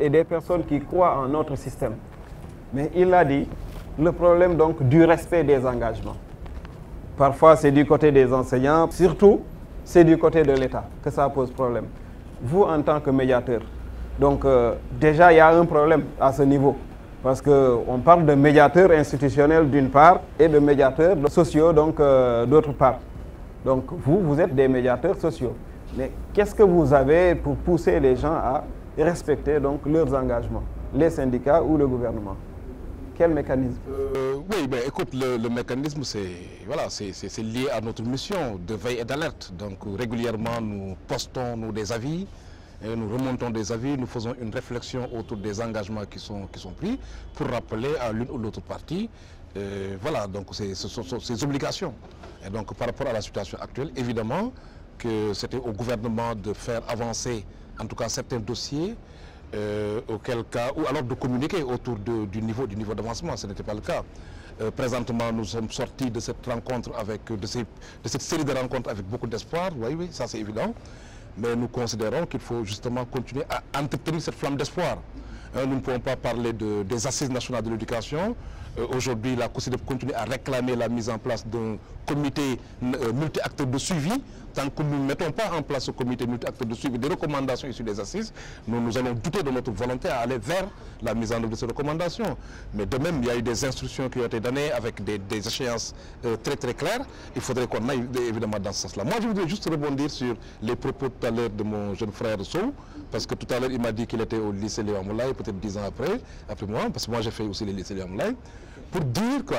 [SPEAKER 1] et des personnes qui croient en notre système. Mais il a dit, le problème donc du respect des engagements. Parfois, c'est du côté des enseignants, surtout, c'est du côté de l'État que ça pose problème. Vous, en tant que médiateur, donc déjà, il y a un problème à ce niveau. Parce qu'on parle de médiateurs institutionnels d'une part et de médiateurs sociaux d'autre part. Donc vous êtes des médiateurs sociaux. Mais qu'est-ce que vous avez pour pousser les gens à respecter donc leurs engagements, les syndicats ou le gouvernement? quel mécanisme?
[SPEAKER 3] Oui, ben, écoute, le mécanisme, c'est voilà, lié à notre mission de veille et d'alerte. Donc régulièrement, nous postons des avis, et nous remontons des avis, nous faisons une réflexion autour des engagements qui sont pris pour rappeler à l'une ou l'autre partie, voilà, donc ce sont ces obligations. Et donc par rapport à la situation actuelle, évidemment que c'était au gouvernement de faire avancer en tout cas certains dossiers, auquel cas, ou alors de communiquer autour du niveau d'avancement, ce n'était pas le cas. Présentement, nous sommes sortis de cette rencontre, de cette série de rencontres avec beaucoup d'espoir, oui, ça c'est évident, mais nous considérons qu'il faut justement continuer à entretenir cette flamme d'espoir. Nous ne pouvons pas parler des assises nationales de l'éducation. Aujourd'hui, la COSYDEP continue à réclamer la mise en place d'un comité multi-acteurs de suivi. Tant que nous ne mettons pas en place ce comité multi-acteurs de suivi des recommandations issues des assises, nous allons douter de notre volonté à aller vers la mise en œuvre de ces recommandations. Mais de même, il y a eu des instructions qui ont été données avec des échéances très très claires. Il faudrait qu'on aille évidemment dans ce sens-là. Moi, je voudrais juste rebondir sur les propos tout à l'heure de mon jeune frère Sow, parce que tout à l'heure, il m'a dit qu'il était au lycée Léon Moulay, peut-être 10 ans après moi, parce que moi j'ai fait aussi le lycée Léon Moulay, pour dire quoi,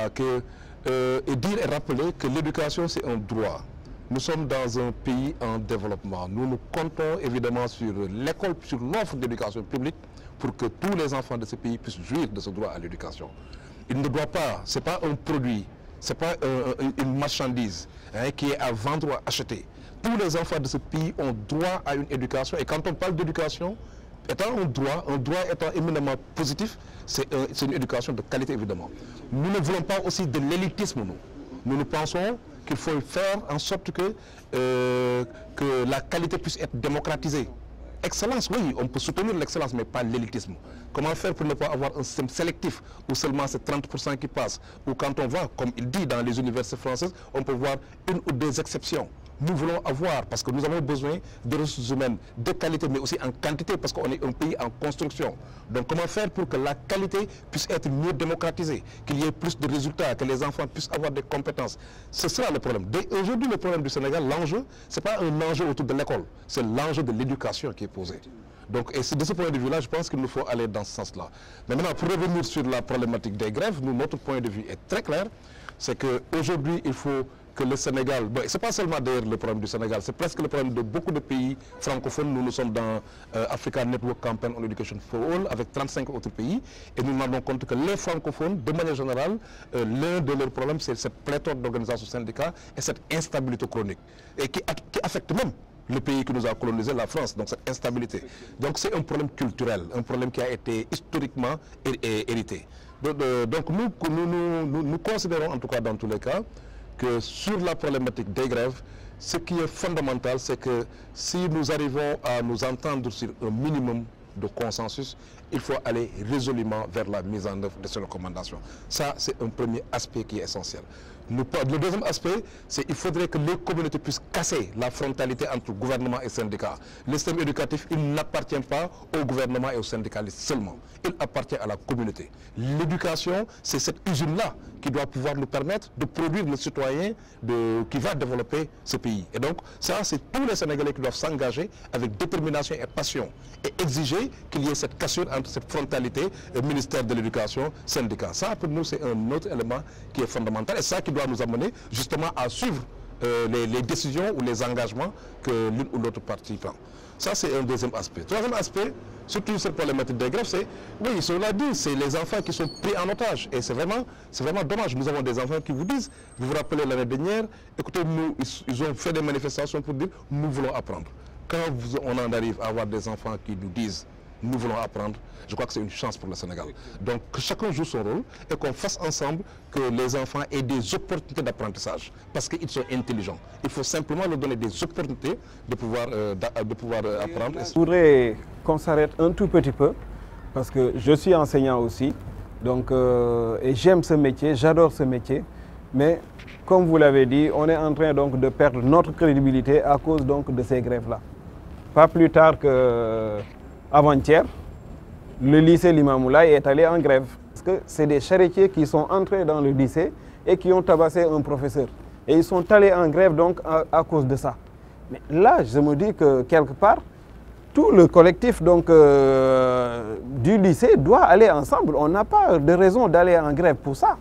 [SPEAKER 3] et rappeler que l'éducation c'est un droit. Nous sommes dans un pays en développement. Nous comptons évidemment sur l'école, sur l'offre d'éducation publique pour que tous les enfants de ce pays puissent jouir de ce droit à l'éducation. Il ne doit pas, ce n'est pas un produit, ce n'est pas une marchandise qui est à vendre ou à acheter. Tous les enfants de ce pays ont droit à une éducation. Et quand on parle d'éducation, étant un droit étant éminemment positif, c'est une éducation de qualité évidemment. Nous ne voulons pas aussi de l'élitisme, nous pensons qu'il faut faire en sorte que la qualité puisse être démocratisée. Excellence, oui, on peut soutenir l'excellence, mais pas l'élitisme. Comment faire pour ne pas avoir un système sélectif où seulement c'est 30% qui passent, ou quand on va, comme il dit dans les universités françaises, on peut voir une ou deux exceptions. Nous voulons avoir, parce que nous avons besoin de ressources humaines de qualité, mais aussi en quantité, parce qu'on est un pays en construction. Donc comment faire pour que la qualité puisse être mieux démocratisée, qu'il y ait plus de résultats, que les enfants puissent avoir des compétences. Ce sera le problème. Aujourd'hui, le problème du Sénégal, l'enjeu, ce n'est pas un enjeu autour de l'école, c'est l'enjeu de l'éducation qui est posé. Donc, et de ce point de vue-là, je pense qu'il nous faut aller dans ce sens-là. Mais maintenant, pour revenir sur la problématique des grèves, notre point de vue est très clair, c'est qu'aujourd'hui, il faut que le Sénégal, bon, ce n'est pas seulement d'ailleurs le problème du Sénégal, c'est presque le problème de beaucoup de pays francophones. Nous sommes dans Africa Network Campaign on Education for All avec 35 autres pays et nous nous rendons compte que les francophones, de manière générale, l'un de leurs problèmes, c'est cette pléthore d'organisations syndicales et cette instabilité chronique et qui affecte même le pays qui nous a colonisé, la France, donc cette instabilité. Donc c'est un problème culturel, un problème qui a été historiquement hérité. Donc nous considérons en tout cas dans tous les cas que sur la problématique des grèves, ce qui est fondamental, c'est que si nous arrivons à nous entendre sur un minimum de consensus, il faut aller résolument vers la mise en œuvre de ces recommandations. Ça, c'est un premier aspect qui est essentiel. Le deuxième aspect, c'est qu'il faudrait que les communautés puissent casser la frontalité entre gouvernement et syndicats. Le système éducatif, il n'appartient pas au gouvernement et aux syndicalistes seulement. Il appartient à la communauté. L'éducation, c'est cette usine-là qui doit pouvoir nous permettre de produire le citoyen qui va développer ce pays. Et donc, ça, c'est tous les Sénégalais qui doivent s'engager avec détermination et passion et exiger qu'il y ait cette cassure entre cette frontalité ministère de l'Éducation, syndicat. Ça, pour nous, c'est un autre élément qui est fondamental et ça qui doit nous amener justement à suivre les décisions ou les engagements que l'une ou l'autre partie prend. Ça, c'est un deuxième aspect. Troisième aspect, surtout cette problématique des grèves, c'est, oui, cela dit, c'est les enfants qui sont pris en otage. Et c'est vraiment dommage. Nous avons des enfants qui vous disent, vous vous rappelez l'année dernière, écoutez, ils ont fait des manifestations pour dire, nous voulons apprendre. Quand on en arrive à avoir des enfants qui nous disent, nous voulons apprendre, je crois que c'est une chance pour le Sénégal. Donc que chacun joue son rôle et qu'on fasse ensemble que les enfants aient des opportunités d'apprentissage parce qu'ils sont intelligents. Il faut simplement leur donner des opportunités de pouvoir apprendre.
[SPEAKER 1] Je voudrais qu'on s'arrête un tout petit peu parce que je suis enseignant aussi donc, et j'aime ce métier, j'adore ce métier. Mais comme vous l'avez dit, on est en train donc de perdre notre crédibilité à cause donc de ces grèves-là. Pas plus tard qu'avant-hier, le lycée Limamoulaye est allé en grève. Parce que c'est des charretiers qui sont entrés dans le lycée et qui ont tabassé un professeur. Et ils sont allés en grève donc à cause de ça. Mais là, je me dis que quelque part, tout le collectif donc, du lycée doit aller ensemble. On n'a pas de raison d'aller en grève pour ça.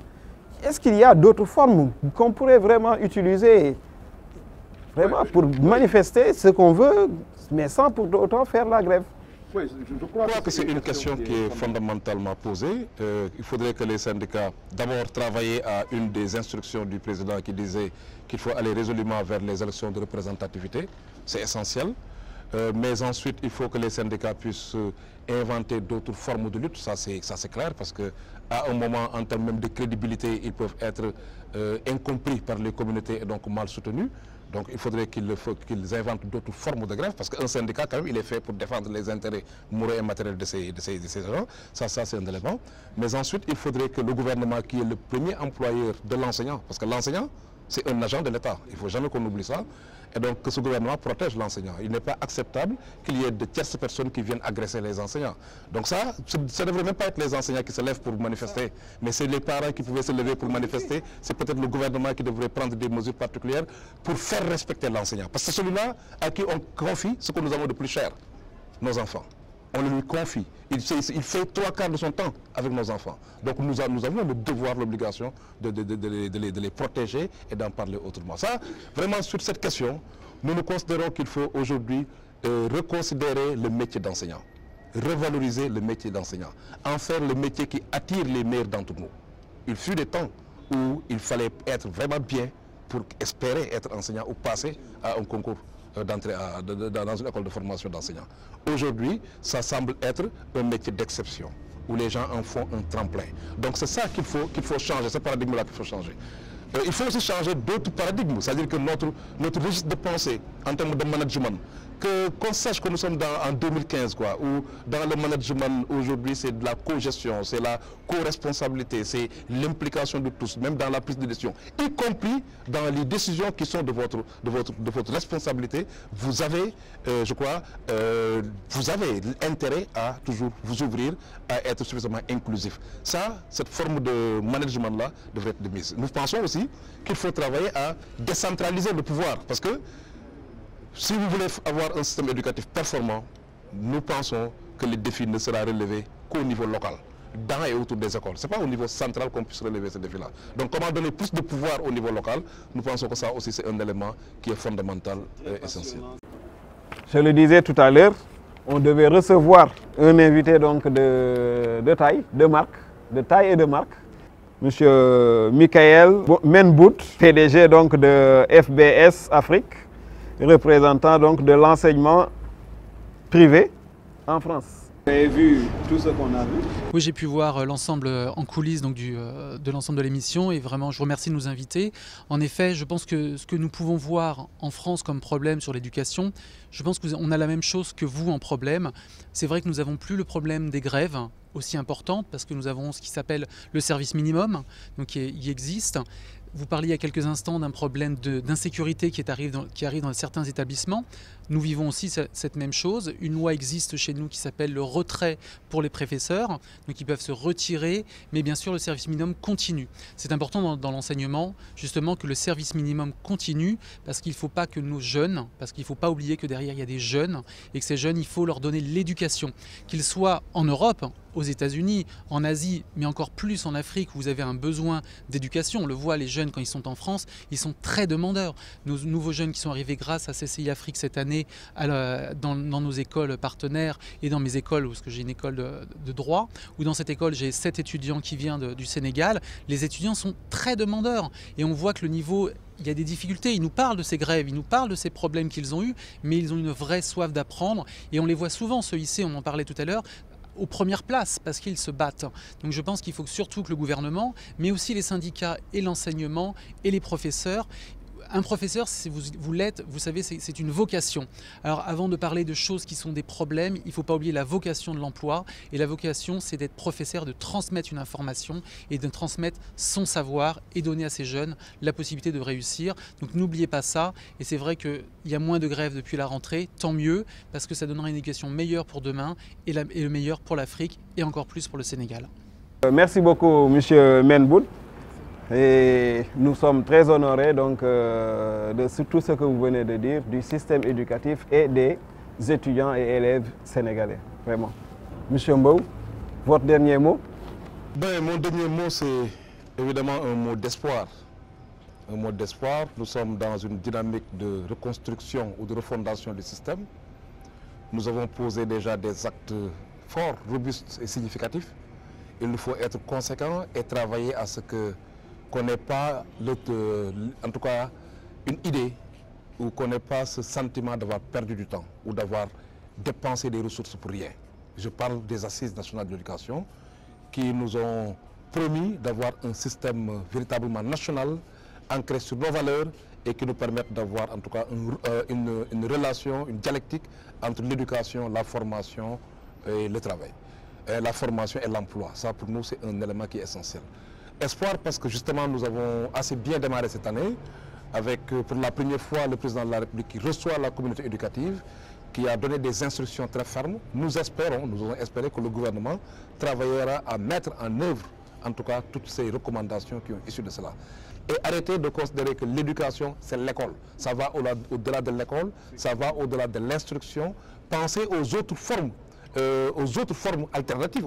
[SPEAKER 1] Est-ce qu'il y a d'autres formes qu'on pourrait vraiment utiliser vraiment pour manifester ce qu'on veut, mais sans pour autant faire la grève?
[SPEAKER 3] Oui, je crois que c'est une question qui est fondamentalement posée. Il faudrait que les syndicats d'abord travaillent à une des instructions du président qui disait qu'il faut aller résolument vers les élections de représentativité. C'est essentiel. Mais ensuite, il faut que les syndicats puissent inventer d'autres formes de lutte. Ça, c'est clair, parce qu'à un moment, en termes même de crédibilité, ils peuvent être incompris par les communautés et donc mal soutenus. Donc il faudrait qu'ils inventent d'autres formes de grève, parce qu'un syndicat, quand même, il est fait pour défendre les intérêts moraux et matériels de ces gens. Ça c'est un élément. Mais ensuite, il faudrait que le gouvernement, qui est le premier employeur de l'enseignant, parce que l'enseignant, c'est un agent de l'État, il ne faut jamais qu'on oublie ça, et donc que ce gouvernement protège l'enseignant. Il n'est pas acceptable qu'il y ait de tierces personnes qui viennent agresser les enseignants. Donc ça ne devrait même pas être les enseignants qui se lèvent pour manifester, mais c'est les parents qui pouvaient se lever pour manifester. C'est peut-être le gouvernement qui devrait prendre des mesures particulières pour faire respecter l'enseignant. Parce que c'est celui-là à qui on confie ce que nous avons de plus cher, nos enfants. On le lui confie. Il fait 3/4 de son temps avec nos enfants. Donc nous avons le devoir, l'obligation de les protéger et d'en parler autrement. Ça, vraiment, sur cette question, nous considérons qu'il faut aujourd'hui reconsidérer le métier d'enseignant, revaloriser le métier d'enseignant, en faire le métier qui attire les meilleurs d'entre nous. Il fut des temps où il fallait être vraiment bien pour espérer être enseignant ou passer à un concours d'entrée dans une école de formation d'enseignants. Aujourd'hui, ça semble être un métier d'exception, où les gens en font un tremplin. Donc c'est ça qu'il faut changer, ce paradigme-là qu'il faut changer. Il faut aussi changer d'autres paradigmes, c'est-à-dire que notre registre de pensée en termes de management, qu'on sache que nous sommes en 2015, quoi, où dans le management aujourd'hui c'est de la co-gestion, c'est la co-responsabilité, c'est l'implication de tous, même dans la prise de décision, y compris dans les décisions qui sont de votre responsabilité. Vous avez, je crois, vous avez intérêt à toujours vous ouvrir, à être suffisamment inclusif. Ça, cette forme de management-là devrait être de mise. Nous pensons aussi qu'il faut travailler à décentraliser le pouvoir, parce que si vous voulez avoir un système éducatif performant, nous pensons que le défi ne sera relevé qu'au niveau local, dans et autour des écoles. Ce n'est pas au niveau central qu'on puisse relever ce défi-là. Donc comment donner plus de pouvoir au niveau local, nous pensons que ça aussi c'est un élément qui est fondamental et essentiel.
[SPEAKER 1] Je le disais tout à l'heure, on devait recevoir un invité donc de taille et de marque, Monsieur Michael Menbout, PDG donc de FBS Afrique, représentant donc de l'enseignement privé en France. Vous avez vu tout ce qu'on a vu?
[SPEAKER 5] Oui, j'ai pu voir l'ensemble en coulisses donc, de l'ensemble de l'émission, et vraiment je vous remercie de nous inviter. En effet, je pense que ce que nous pouvons voir en France comme problème sur l'éducation, je pense qu'on a la même chose que vous en problème. C'est vrai que nous n'avons plus le problème des grèves aussi importantes, parce que nous avons ce qui s'appelle le service minimum, donc qui existe. Vous parliez il y a quelques instants d'un problème d'insécurité qui arrive dans certains établissements. Nous vivons aussi cette même chose. Une loi existe chez nous qui s'appelle le retrait pour les professeurs, donc ils peuvent se retirer, mais bien sûr le service minimum continue. C'est important dans l'enseignement justement que le service minimum continue, parce qu'il ne faut pas que nos jeunes, parce qu'il ne faut pas oublier que derrière il y a des jeunes, et que ces jeunes, il faut leur donner l'éducation, qu'ils soient en Europe, aux États-Unis, en Asie, mais encore plus en Afrique, où vous avez un besoin d'éducation. On le voit, les jeunes, quand ils sont en France, ils sont très demandeurs. Nos nouveaux jeunes qui sont arrivés grâce à CCI Afrique cette année dans nos écoles partenaires et dans mes écoles, parce que j'ai une école de droit, où dans cette école, j'ai 7 étudiants qui viennent du Sénégal. Les étudiants sont très demandeurs et on voit que le niveau... Il y a des difficultés, ils nous parlent de ces grèves, ils nous parlent de ces problèmes qu'ils ont eus, mais ils ont une vraie soif d'apprendre et on les voit souvent, ceux ici, on en parlait tout à l'heure, aux premières places parce qu'ils se battent. Donc je pense qu'il faut surtout que le gouvernement, mais aussi les syndicats et l'enseignement et les professeurs. Un professeur, si vous l'êtes, vous savez, c'est une vocation. Alors avant de parler de choses qui sont des problèmes, il ne faut pas oublier la vocation de l'emploi. Et la vocation, c'est d'être professeur, de transmettre une information et de transmettre son savoir et donner à ces jeunes la possibilité de réussir. Donc n'oubliez pas ça. Et c'est vrai qu'il y a moins de grèves depuis la rentrée, tant mieux, parce que ça donnera une éducation meilleure pour demain et le meilleur pour l'Afrique et encore plus pour le Sénégal.
[SPEAKER 1] Merci beaucoup, Monsieur Menbout. Et nous sommes très honorés donc, de tout ce que vous venez de dire, du système éducatif et des étudiants et élèves sénégalais, vraiment. Monsieur Mbow, votre dernier mot?
[SPEAKER 3] Ben, mon dernier mot, c'est évidemment un mot d'espoir. Un mot d'espoir. Nous sommes dans une dynamique de reconstruction ou de refondation du système. Nous avons posé déjà des actes forts, robustes et significatifs. Il nous faut être conséquents et travailler à ce qu'on n'ait pas, en tout cas, une idée ou qu'on n'ait pas ce sentiment d'avoir perdu du temps ou d'avoir dépensé des ressources pour rien. Je parle des Assises nationales de l'éducation qui nous ont promis d'avoir un système véritablement national, ancré sur nos valeurs et qui nous permettent d'avoir en tout cas une relation, une dialectique entre l'éducation, la formation et le travail. La formation et l'emploi, ça pour nous c'est un élément qui est essentiel. Espoir parce que justement nous avons assez bien démarré cette année avec pour la première fois le président de la République qui reçoit la communauté éducative, qui a donné des instructions très fermes. Nous allons espérer que le gouvernement travaillera à mettre en œuvre en tout cas toutes ces recommandations qui ont issu de cela. Et arrêter de considérer que l'éducation, c'est l'école. Ça va au-delà de l'école, ça va au-delà de l'instruction. Pensez aux autres formes alternatives,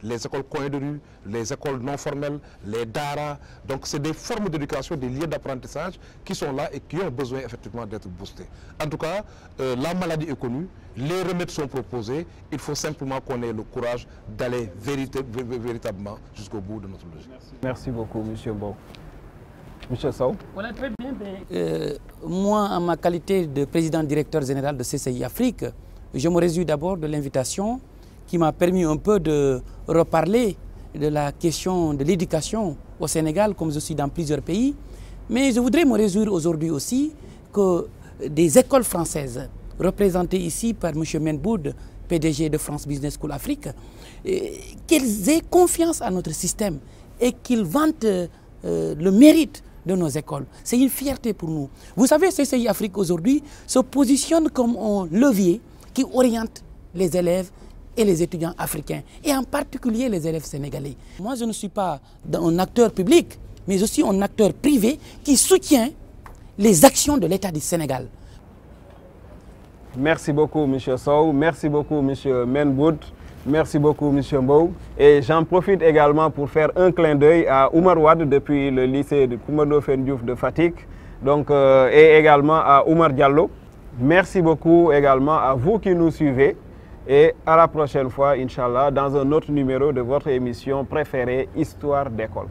[SPEAKER 3] les écoles coins de rue, les écoles non formelles, les daara. Donc c'est des formes d'éducation, des lieux d'apprentissage qui sont là et qui ont besoin effectivement d'être boostés. En tout cas, la maladie est connue, les remèdes sont proposés, il faut simplement qu'on ait le courage d'aller véritablement jusqu'au bout de notre logique.
[SPEAKER 1] Merci beaucoup, M. Mbow. M. Sow.
[SPEAKER 21] Moi, en ma qualité de président directeur général de CCI Afrique, je me réjouis d'abord de l'invitation qui m'a permis un peu de reparler de la question de l'éducation au Sénégal, comme je suis dans plusieurs pays. Mais je voudrais me réjouir aujourd'hui aussi que des écoles françaises, représentées ici par M. Menboud, PDG de France Business School Afrique, qu'ils aient confiance à notre système et qu'ils vantent le mérite de nos écoles. C'est une fierté pour nous. Vous savez, CCI Afrique aujourd'hui se positionne comme un levier qui oriente les élèves et les étudiants africains, et en particulier les élèves sénégalais. Moi, je ne suis pas un acteur public, mais je suis un acteur privé qui soutient les actions de l'État du Sénégal.
[SPEAKER 1] Merci beaucoup, M. Sow. Merci beaucoup, M. Menboud. Merci beaucoup, M. Mbow. Et j'en profite également pour faire un clin d'œil à Oumar Wade depuis le lycée de Koumando Fendiouf de Fatick, donc, et également à Oumar Diallo. Merci beaucoup également à vous qui nous suivez et à la prochaine fois, Inch'Allah, dans un autre numéro de votre émission préférée, Histoire d'école.